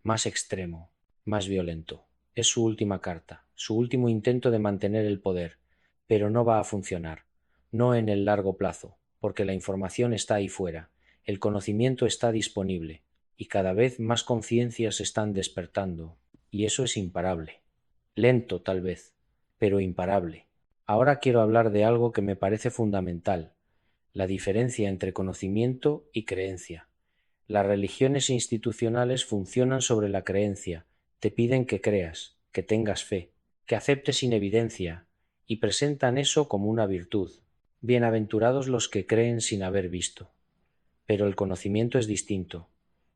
más extremo, más violento. Es su última carta, su último intento de mantener el poder, pero no va a funcionar, no en el largo plazo, porque la información está ahí fuera, el conocimiento está disponible, y cada vez más conciencias se están despertando, y eso es imparable. Lento, tal vez, pero imparable. Ahora quiero hablar de algo que me parece fundamental, la diferencia entre conocimiento y creencia. Las religiones institucionales funcionan sobre la creencia, te piden que creas, que tengas fe, que aceptes sin evidencia, y presentan eso como una virtud. Bienaventurados los que creen sin haber visto. Pero el conocimiento es distinto.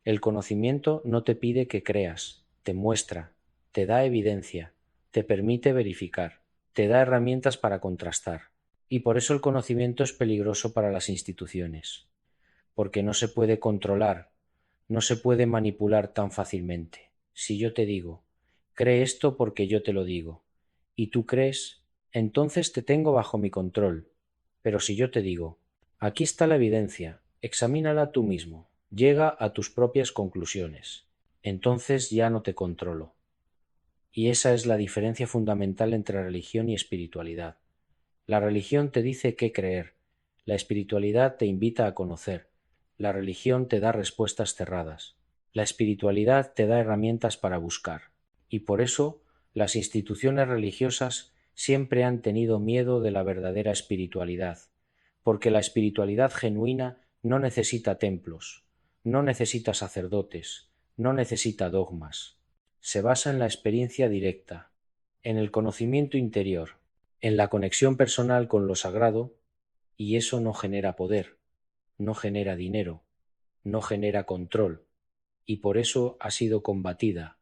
El conocimiento no te pide que creas, te muestra, te da evidencia, te permite verificar, te da herramientas para contrastar. Y por eso el conocimiento es peligroso para las instituciones, porque no se puede controlar, no se puede manipular tan fácilmente. Si yo te digo, cree esto porque yo te lo digo, y tú crees, entonces te tengo bajo mi control. Pero si yo te digo, aquí está la evidencia, examínala tú mismo, llega a tus propias conclusiones, entonces ya no te controlo. Y esa es la diferencia fundamental entre religión y espiritualidad. La religión te dice qué creer, la espiritualidad te invita a conocer, la religión te da respuestas cerradas, la espiritualidad te da herramientas para buscar. Y por eso las instituciones religiosas siempre han tenido miedo de la verdadera espiritualidad, porque la espiritualidad genuina no necesita templos, no necesita sacerdotes, no necesita dogmas. Se basa en la experiencia directa, en el conocimiento interior, en la conexión personal con lo sagrado, y eso no genera poder, no genera dinero, no genera control, y por eso ha sido combatida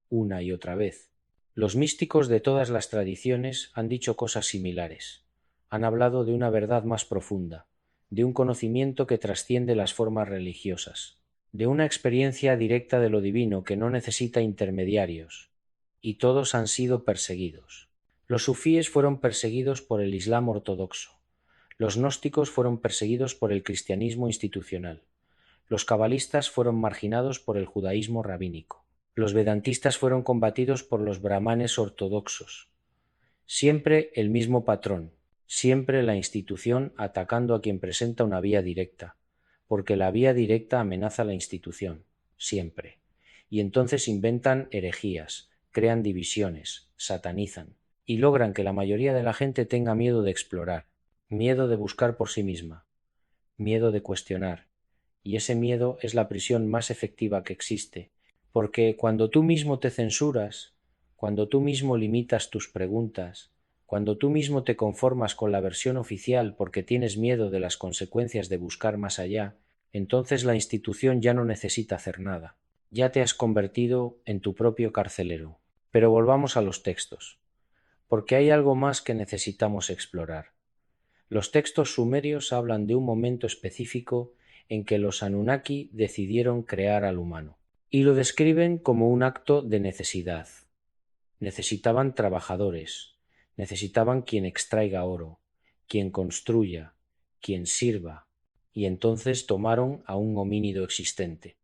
una y otra vez. Los místicos de todas las tradiciones han dicho cosas similares. Han hablado de una verdad más profunda, de un conocimiento que trasciende las formas religiosas, de una experiencia directa de lo divino que no necesita intermediarios, y todos han sido perseguidos. Los sufíes fueron perseguidos por el Islam ortodoxo, los gnósticos fueron perseguidos por el cristianismo institucional, los cabalistas fueron marginados por el judaísmo rabínico, los vedantistas fueron combatidos por los brahmanes ortodoxos. Siempre el mismo patrón, siempre la institución atacando a quien presenta una vía directa, porque la vía directa amenaza a la institución, siempre. Y entonces inventan herejías, crean divisiones, satanizan. y logran que la mayoría de la gente tenga miedo de explorar, miedo de buscar por sí misma, miedo de cuestionar. Y ese miedo es la prisión más efectiva que existe, porque cuando tú mismo te censuras, cuando tú mismo limitas tus preguntas, cuando tú mismo te conformas con la versión oficial porque tienes miedo de las consecuencias de buscar más allá, entonces la institución ya no necesita hacer nada. Ya te has convertido en tu propio carcelero. Pero volvamos a los textos, porque hay algo más que necesitamos explorar. Los textos sumerios hablan de un momento específico en que los Anunnaki decidieron crear al humano, y lo describen como un acto de necesidad. Necesitaban trabajadores, necesitaban quien extraiga oro, quien construya, quien sirva, y entonces tomaron a un homínido existente,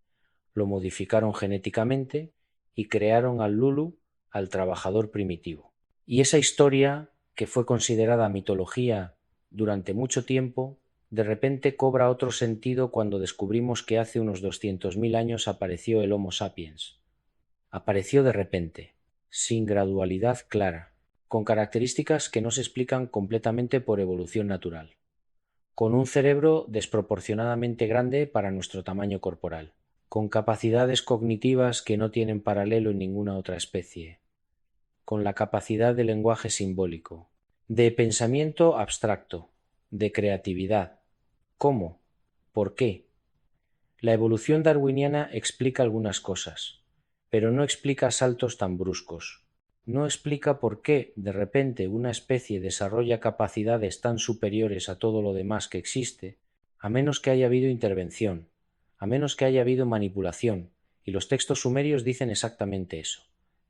lo modificaron genéticamente y crearon al Lulu, al trabajador primitivo. Y esa historia, que fue considerada mitología durante mucho tiempo, de repente cobra otro sentido cuando descubrimos que hace unos 200.000 años apareció el Homo sapiens. Apareció de repente, sin gradualidad clara, con características que no se explican completamente por evolución natural, con un cerebro desproporcionadamente grande para nuestro tamaño corporal, con capacidades cognitivas que no tienen paralelo en ninguna otra especie, con la capacidad de lenguaje simbólico, de pensamiento abstracto, de creatividad. ¿Cómo? ¿Por qué? La evolución darwiniana explica algunas cosas, pero no explica saltos tan bruscos. No explica por qué de repente una especie desarrolla capacidades tan superiores a todo lo demás que existe, a menos que haya habido intervención, a menos que haya habido manipulación, y los textos sumerios dicen exactamente eso,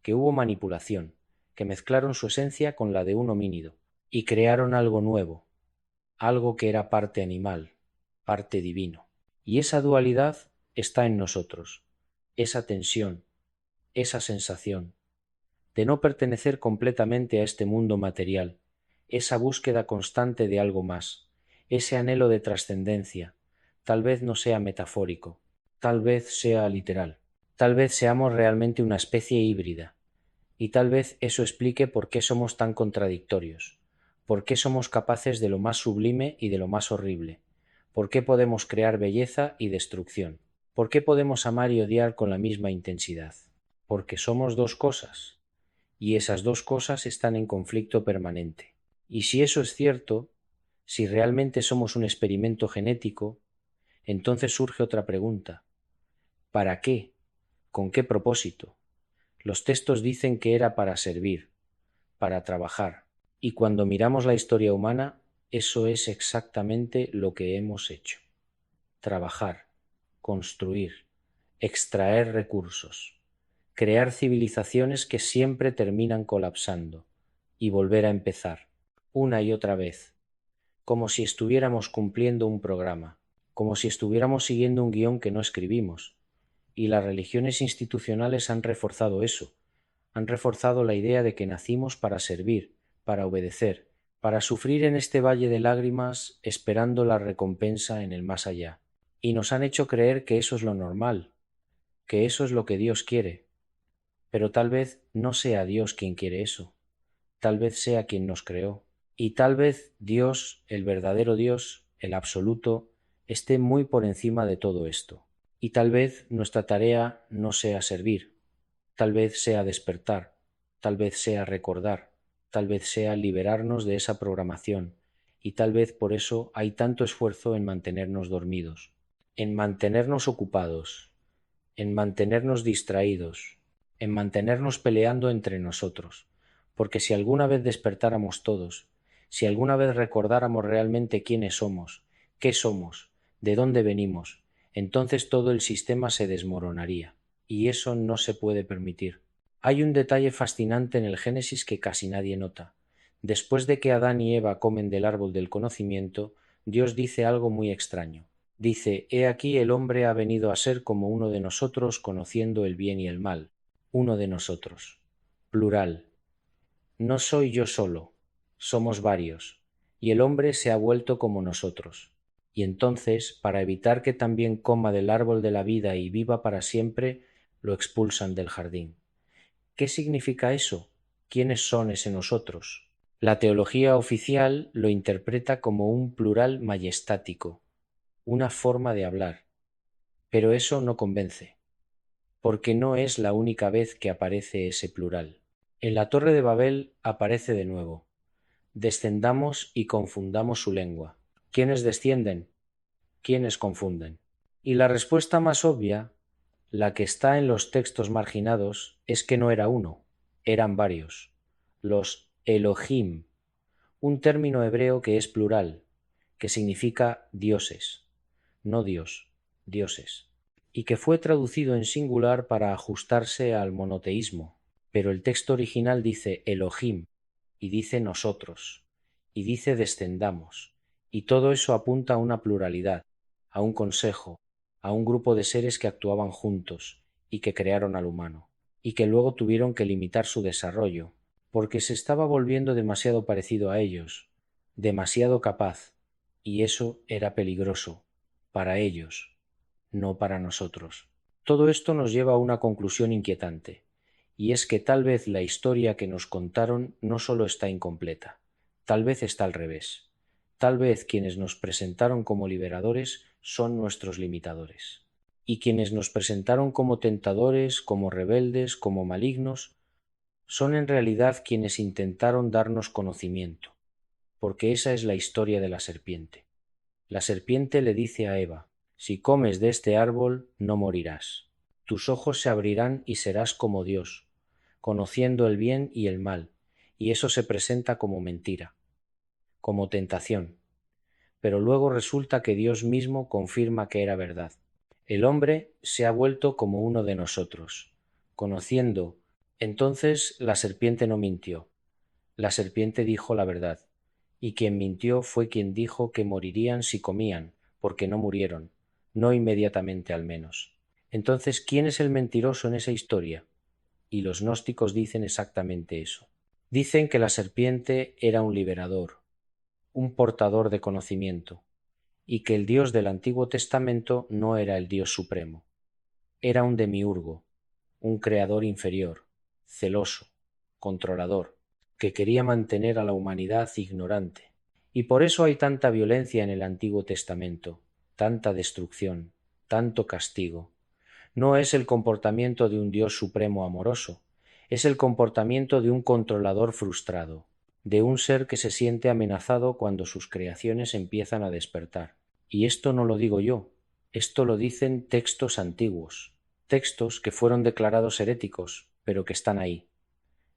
que hubo manipulación, que mezclaron su esencia con la de un homínido, y crearon algo nuevo, algo que era parte animal, parte divino. Y esa dualidad está en nosotros, esa tensión, esa sensación de no pertenecer completamente a este mundo material, esa búsqueda constante de algo más, ese anhelo de trascendencia. Tal vez no sea metafórico, tal vez sea literal, tal vez seamos realmente una especie híbrida, y tal vez eso explique por qué somos tan contradictorios, por qué somos capaces de lo más sublime y de lo más horrible, por qué podemos crear belleza y destrucción, por qué podemos amar y odiar con la misma intensidad. Porque somos dos cosas, y esas dos cosas están en conflicto permanente. Y si eso es cierto, si realmente somos un experimento genético, entonces surge otra pregunta. ¿Para qué? ¿Con qué propósito? Los textos dicen que era para servir, para trabajar. Y cuando miramos la historia humana, eso es exactamente lo que hemos hecho. Trabajar, construir, extraer recursos, crear civilizaciones que siempre terminan colapsando y volver a empezar, una y otra vez, como si estuviéramos cumpliendo un programa, como si estuviéramos siguiendo un guión que no escribimos. Y las religiones institucionales han reforzado eso, han reforzado la idea de que nacimos para servir, para obedecer, para sufrir en este valle de lágrimas esperando la recompensa en el más allá. Y nos han hecho creer que eso es lo normal, que eso es lo que Dios quiere. Pero tal vez no sea Dios quien quiere eso, tal vez sea quien nos creó. Y tal vez Dios, el verdadero Dios, el absoluto, esté muy por encima de todo esto. Y tal vez nuestra tarea no sea servir, tal vez sea despertar, tal vez sea recordar, tal vez sea liberarnos de esa programación, y tal vez por eso hay tanto esfuerzo en mantenernos dormidos, en mantenernos ocupados, en mantenernos distraídos, en mantenernos peleando entre nosotros, porque si alguna vez despertáramos todos, si alguna vez recordáramos realmente quiénes somos, qué somos, de dónde venimos, entonces todo el sistema se desmoronaría, y eso no se puede permitir. Hay un detalle fascinante en el Génesis que casi nadie nota. Después de que Adán y Eva comen del árbol del conocimiento, Dios dice algo muy extraño. Dice: He aquí el hombre ha venido a ser como uno de nosotros, conociendo el bien y el mal. Uno de nosotros. Plural. No soy yo solo, somos varios, y el hombre se ha vuelto como nosotros. Y entonces, para evitar que también coma del árbol de la vida y viva para siempre, lo expulsan del jardín. ¿Qué significa eso? ¿Quiénes son ese nosotros? La teología oficial lo interpreta como un plural majestático, una forma de hablar, pero eso no convence, porque no es la única vez que aparece ese plural. En la Torre de Babel aparece de nuevo. Descendamos y confundamos su lengua. ¿Quiénes descienden? ¿Quiénes confunden? Y la respuesta más obvia, la que está en los textos marginados, es que no era uno, eran varios. Los Elohim, un término hebreo que es plural, que significa dioses, no Dios, dioses, y que fue traducido en singular para ajustarse al monoteísmo, pero el texto original dice Elohim, y dice nosotros, y dice descendamos, y todo eso apunta a una pluralidad, a un consejo, a un grupo de seres que actuaban juntos y que crearon al humano, y que luego tuvieron que limitar su desarrollo, porque se estaba volviendo demasiado parecido a ellos, demasiado capaz, y eso era peligroso, para ellos, no para nosotros. Todo esto nos lleva a una conclusión inquietante, y es que tal vez la historia que nos contaron no solo está incompleta, tal vez está al revés. Tal vez quienes nos presentaron como liberadores son nuestros limitadores. Y quienes nos presentaron como tentadores, como rebeldes, como malignos, son en realidad quienes intentaron darnos conocimiento, porque esa es la historia de la serpiente. La serpiente le dice a Eva, si comes de este árbol no morirás. Tus ojos se abrirán y serás como Dios, conociendo el bien y el mal, y eso se presenta como mentira, como tentación. Pero luego resulta que Dios mismo confirma que era verdad. El hombre se ha vuelto como uno de nosotros, conociendo. Entonces la serpiente no mintió. La serpiente dijo la verdad, y quien mintió fue quien dijo que morirían si comían, porque no murieron, no inmediatamente al menos. Entonces, ¿quién es el mentiroso en esa historia? Y los gnósticos dicen exactamente eso. Dicen que la serpiente era un liberador, un portador de conocimiento, y que el Dios del Antiguo Testamento no era el Dios supremo. Era un demiurgo, un creador inferior, celoso, controlador, que quería mantener a la humanidad ignorante. Y por eso hay tanta violencia en el Antiguo Testamento, tanta destrucción, tanto castigo. No es el comportamiento de un Dios supremo amoroso, es el comportamiento de un controlador frustrado, de un ser que se siente amenazado cuando sus creaciones empiezan a despertar. Y esto no lo digo yo, esto lo dicen textos antiguos, textos que fueron declarados heréticos, pero que están ahí,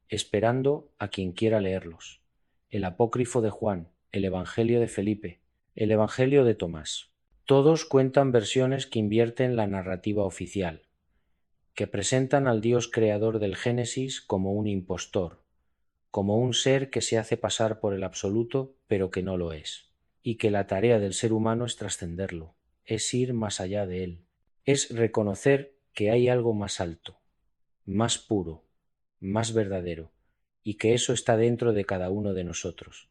esperando a quien quiera leerlos. El apócrifo de Juan, el Evangelio de Felipe, el Evangelio de Tomás. Todos cuentan versiones que invierten la narrativa oficial, que presentan al Dios creador del Génesis como un impostor, como un ser que se hace pasar por el absoluto pero que no lo es, y que la tarea del ser humano es trascenderlo, es ir más allá de él, es reconocer que hay algo más alto, más puro, más verdadero, y que eso está dentro de cada uno de nosotros,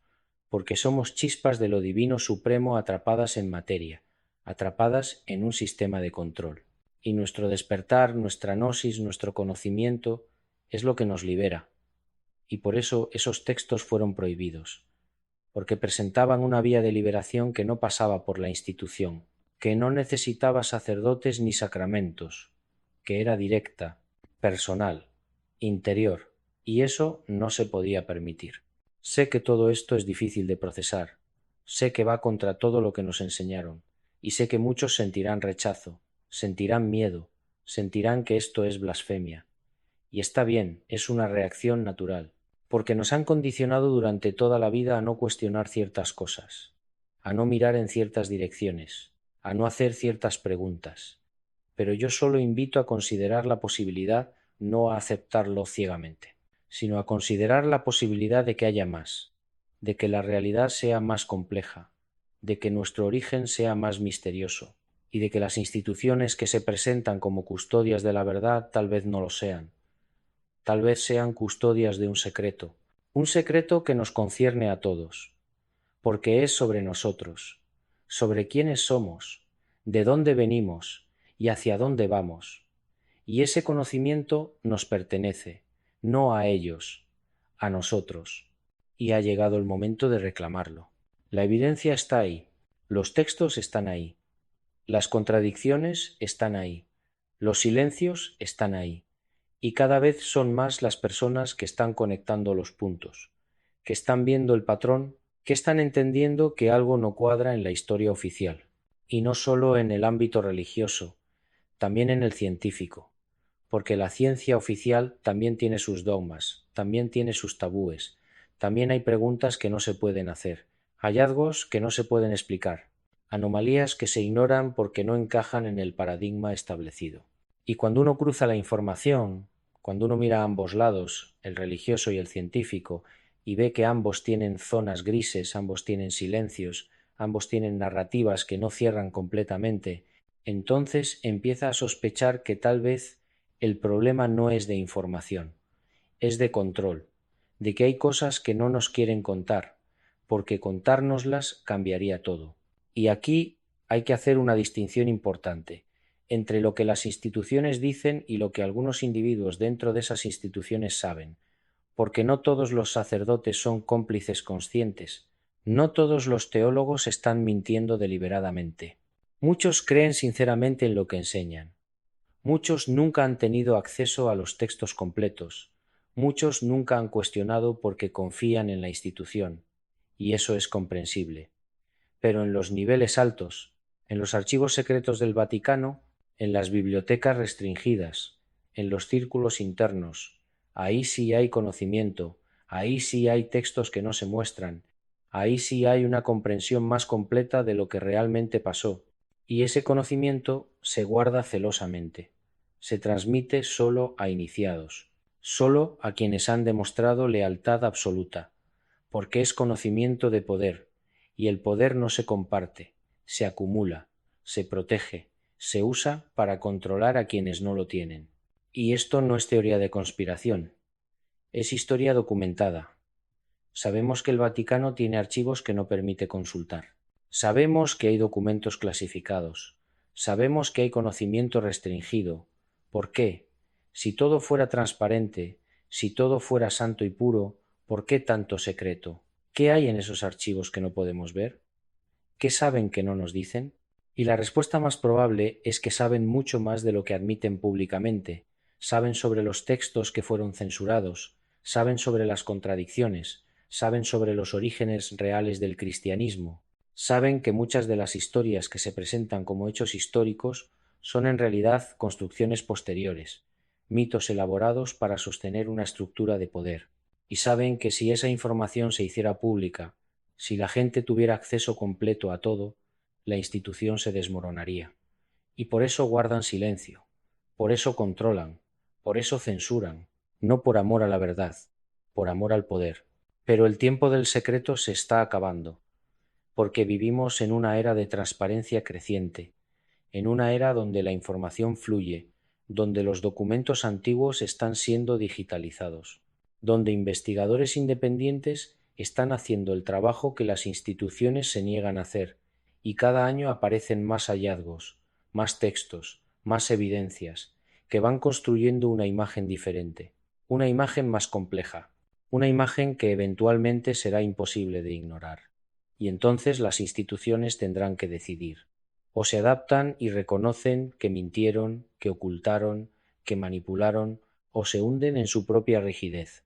porque somos chispas de lo divino supremo atrapadas en materia, atrapadas en un sistema de control. Y nuestro despertar, nuestra gnosis, nuestro conocimiento es lo que nos libera, y por eso esos textos fueron prohibidos, porque presentaban una vía de liberación que no pasaba por la institución, que no necesitaba sacerdotes ni sacramentos, que era directa, personal, interior, y eso no se podía permitir. Sé que todo esto es difícil de procesar, sé que va contra todo lo que nos enseñaron, y sé que muchos sentirán rechazo, sentirán miedo, sentirán que esto es blasfemia. Y está bien, es una reacción natural, porque nos han condicionado durante toda la vida a no cuestionar ciertas cosas, a no mirar en ciertas direcciones, a no hacer ciertas preguntas. Pero yo solo invito a considerar la posibilidad, no a aceptarlo ciegamente, sino a considerar la posibilidad de que haya más, de que la realidad sea más compleja, de que nuestro origen sea más misterioso, y de que las instituciones que se presentan como custodias de la verdad tal vez no lo sean. Tal vez sean custodias de un secreto que nos concierne a todos, porque es sobre nosotros, sobre quiénes somos, de dónde venimos y hacia dónde vamos. Y ese conocimiento nos pertenece, no a ellos, a nosotros, y ha llegado el momento de reclamarlo. La evidencia está ahí, los textos están ahí, las contradicciones están ahí, los silencios están ahí, y cada vez son más las personas que están conectando los puntos, que están viendo el patrón, que están entendiendo que algo no cuadra en la historia oficial, y no solo en el ámbito religioso, también en el científico, porque la ciencia oficial también tiene sus dogmas, también tiene sus tabúes, también hay preguntas que no se pueden hacer, hallazgos que no se pueden explicar, anomalías que se ignoran porque no encajan en el paradigma establecido. Y cuando uno cruza la información, cuando uno mira a ambos lados, el religioso y el científico, y ve que ambos tienen zonas grises, ambos tienen silencios, ambos tienen narrativas que no cierran completamente, entonces empieza a sospechar que tal vez el problema no es de información, es de control, de que hay cosas que no nos quieren contar, porque contárnoslas cambiaría todo. Y aquí hay que hacer una distinción importante entre lo que las instituciones dicen y lo que algunos individuos dentro de esas instituciones saben, porque no todos los sacerdotes son cómplices conscientes, no todos los teólogos están mintiendo deliberadamente. Muchos creen sinceramente en lo que enseñan. Muchos nunca han tenido acceso a los textos completos. Muchos nunca han cuestionado porque confían en la institución, y eso es comprensible. Pero en los niveles altos, en los archivos secretos del Vaticano, en las bibliotecas restringidas, en los círculos internos, ahí sí hay conocimiento, ahí sí hay textos que no se muestran, ahí sí hay una comprensión más completa de lo que realmente pasó, y ese conocimiento se guarda celosamente, se transmite solo a iniciados, solo a quienes han demostrado lealtad absoluta, porque es conocimiento de poder, y el poder no se comparte, se acumula, se protege, se usa para controlar a quienes no lo tienen. Y esto no es teoría de conspiración, es historia documentada. Sabemos que el Vaticano tiene archivos que no permite consultar. Sabemos que hay documentos clasificados. Sabemos que hay conocimiento restringido. ¿Por qué? Si todo fuera transparente, si todo fuera santo y puro, ¿por qué tanto secreto? ¿Qué hay en esos archivos que no podemos ver? ¿Qué saben que no nos dicen? Y la respuesta más probable es que saben mucho más de lo que admiten públicamente, saben sobre los textos que fueron censurados, saben sobre las contradicciones, saben sobre los orígenes reales del cristianismo, saben que muchas de las historias que se presentan como hechos históricos son en realidad construcciones posteriores, mitos elaborados para sostener una estructura de poder, y saben que si esa información se hiciera pública, si la gente tuviera acceso completo a todo, la institución se desmoronaría. Y por eso guardan silencio, por eso controlan, por eso censuran, no por amor a la verdad, por amor al poder. Pero el tiempo del secreto se está acabando, porque vivimos en una era de transparencia creciente, en una era donde la información fluye, donde los documentos antiguos están siendo digitalizados, donde investigadores independientes están haciendo el trabajo que las instituciones se niegan a hacer, y cada año aparecen más hallazgos, más textos, más evidencias, que van construyendo una imagen diferente, una imagen más compleja, una imagen que eventualmente será imposible de ignorar. Y entonces las instituciones tendrán que decidir. O se adaptan y reconocen que mintieron, que ocultaron, que manipularon, o se hunden en su propia rigidez,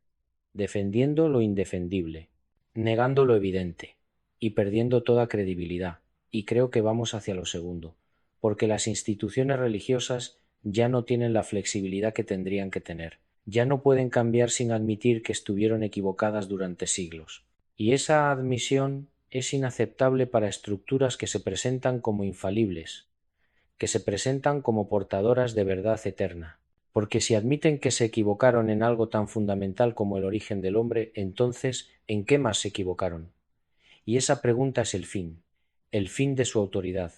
defendiendo lo indefendible, negando lo evidente y perdiendo toda credibilidad. Y creo que vamos hacia lo segundo, porque las instituciones religiosas ya no tienen la flexibilidad que tendrían que tener, ya no pueden cambiar sin admitir que estuvieron equivocadas durante siglos. Y esa admisión es inaceptable para estructuras que se presentan como infalibles, que se presentan como portadoras de verdad eterna. Porque si admiten que se equivocaron en algo tan fundamental como el origen del hombre, entonces, ¿en qué más se equivocaron? Y esa pregunta es el fin de su autoridad,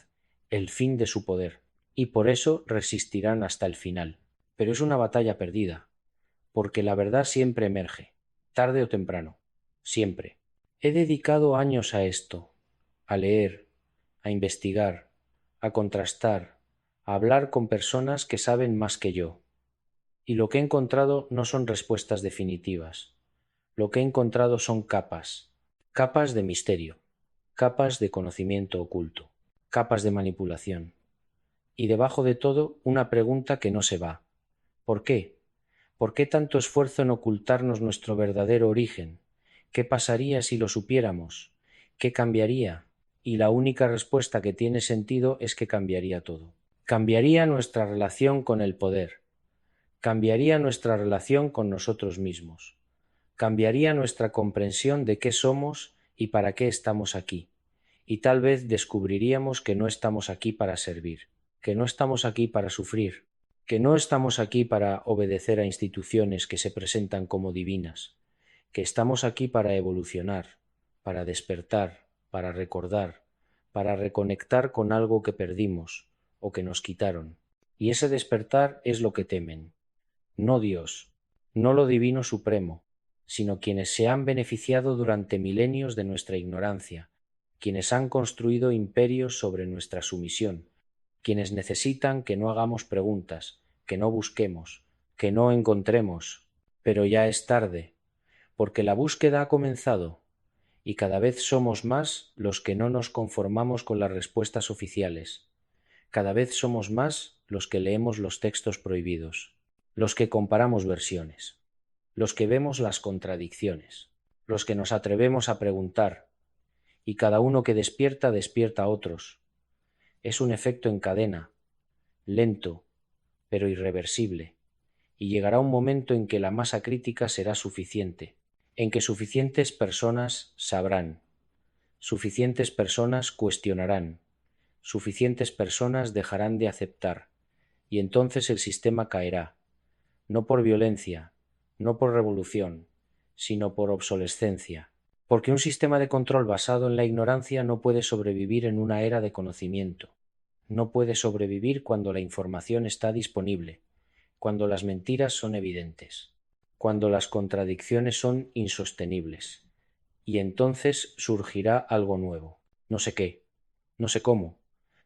el fin de su poder, y por eso resistirán hasta el final. Pero es una batalla perdida, porque la verdad siempre emerge, tarde o temprano, siempre. He dedicado años a esto, a leer, a investigar, a contrastar, a hablar con personas que saben más que yo, y lo que he encontrado no son respuestas definitivas, Lo que he encontrado son capas, capas de misterio, capas de conocimiento oculto, capas de manipulación. Y debajo de todo, una pregunta que no se va. ¿Por qué? ¿Por qué tanto esfuerzo en ocultarnos nuestro verdadero origen? ¿Qué pasaría si lo supiéramos? ¿Qué cambiaría? Y la única respuesta que tiene sentido es que cambiaría todo. Cambiaría nuestra relación con el poder. Cambiaría nuestra relación con nosotros mismos. Cambiaría nuestra comprensión de qué somos y para qué estamos aquí. Y tal vez descubriríamos que no estamos aquí para servir, que no estamos aquí para sufrir, que no estamos aquí para obedecer a instituciones que se presentan como divinas, que estamos aquí para evolucionar, para despertar, para recordar, para reconectar con algo que perdimos o que nos quitaron. Y ese despertar es lo que temen. No Dios, no lo divino supremo, sino quienes se han beneficiado durante milenios de nuestra ignorancia, quienes han construido imperios sobre nuestra sumisión, quienes necesitan que no hagamos preguntas, que no busquemos, que no encontremos. Pero ya es tarde, porque la búsqueda ha comenzado, y cada vez somos más los que no nos conformamos con las respuestas oficiales. Cada vez somos más los que leemos los textos prohibidos, los que comparamos versiones, los que vemos las contradicciones, los que nos atrevemos a preguntar, y cada uno que despierta despierta a otros. Es un efecto en cadena, lento, pero irreversible, y llegará un momento en que la masa crítica será suficiente, en que suficientes personas sabrán, suficientes personas cuestionarán, suficientes personas dejarán de aceptar, y entonces el sistema caerá, no por violencia, no por revolución, sino por obsolescencia, porque un sistema de control basado en la ignorancia no puede sobrevivir en una era de conocimiento, no puede sobrevivir cuando la información está disponible, cuando las mentiras son evidentes, cuando las contradicciones son insostenibles, y entonces surgirá algo nuevo, no sé qué, no sé cómo,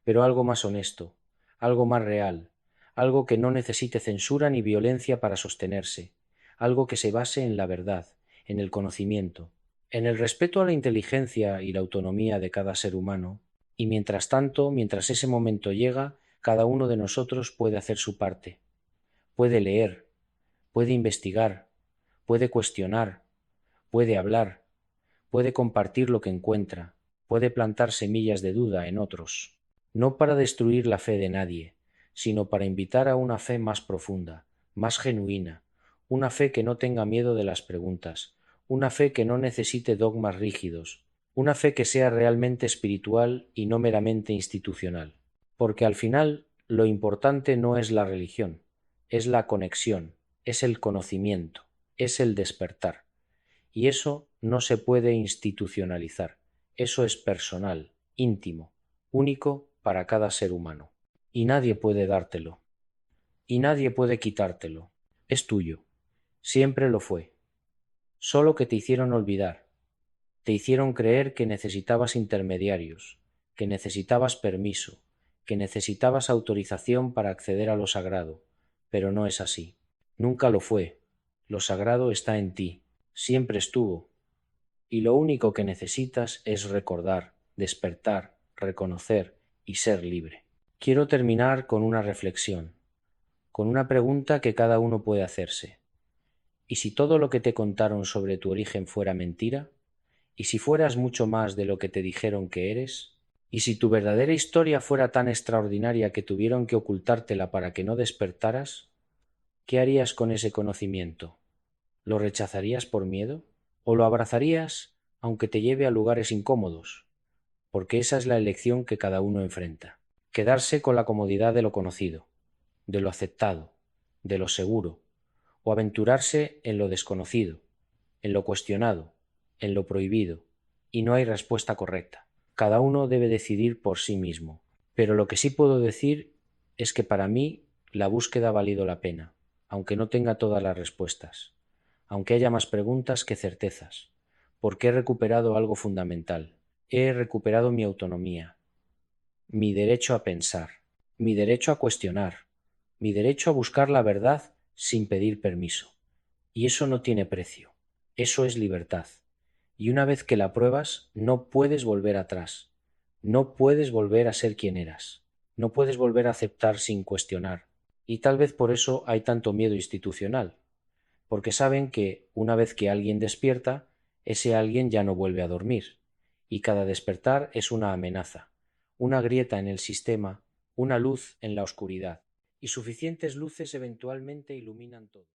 pero algo más honesto, algo más real, algo que no necesite censura ni violencia para sostenerse, algo que se base en la verdad, en el conocimiento, en el respeto a la inteligencia y la autonomía de cada ser humano, y mientras tanto, mientras ese momento llega, cada uno de nosotros puede hacer su parte, puede leer, puede investigar, puede cuestionar, puede hablar, puede compartir lo que encuentra, puede plantar semillas de duda en otros, no para destruir la fe de nadie, sino para invitar a una fe más profunda, más genuina, una fe que no tenga miedo de las preguntas, una fe que no necesite dogmas rígidos, una fe que sea realmente espiritual y no meramente institucional. Porque al final lo importante no es la religión, es la conexión, es el conocimiento, es el despertar. Y eso no se puede institucionalizar, eso es personal, íntimo, único para cada ser humano. Y nadie puede dártelo, y nadie puede quitártelo. Es tuyo, siempre lo fue. Solo que te hicieron olvidar, te hicieron creer que necesitabas intermediarios, que necesitabas permiso, que necesitabas autorización para acceder a lo sagrado, pero no es así. Nunca lo fue. Lo sagrado está en ti, siempre estuvo, y lo único que necesitas es recordar, despertar, reconocer y ser libre. Quiero terminar con una reflexión, con una pregunta que cada uno puede hacerse. ¿Y si todo lo que te contaron sobre tu origen fuera mentira? ¿Y si fueras mucho más de lo que te dijeron que eres? ¿Y si tu verdadera historia fuera tan extraordinaria que tuvieron que ocultártela para que no despertaras? ¿Qué harías con ese conocimiento? ¿Lo rechazarías por miedo? ¿O lo abrazarías aunque te lleve a lugares incómodos? Porque esa es la elección que cada uno enfrenta. Quedarse con la comodidad de lo conocido, de lo aceptado, de lo seguro, o aventurarse en lo desconocido, en lo cuestionado, en lo prohibido, y no hay respuesta correcta. Cada uno debe decidir por sí mismo. Pero lo que sí puedo decir es que para mí la búsqueda ha valido la pena, aunque no tenga todas las respuestas, aunque haya más preguntas que certezas, porque he recuperado algo fundamental. He recuperado mi autonomía, mi derecho a pensar, mi derecho a cuestionar, mi derecho a buscar la verdad sin pedir permiso. Y eso no tiene precio. Eso es libertad. Y una vez que la pruebas, no puedes volver atrás. No puedes volver a ser quien eras. No puedes volver a aceptar sin cuestionar. Y tal vez por eso hay tanto miedo institucional, porque saben que una vez que alguien despierta, ese alguien ya no vuelve a dormir, y cada despertar es una amenaza, una grieta en el sistema, una luz en la oscuridad, y suficientes luces eventualmente iluminan todo.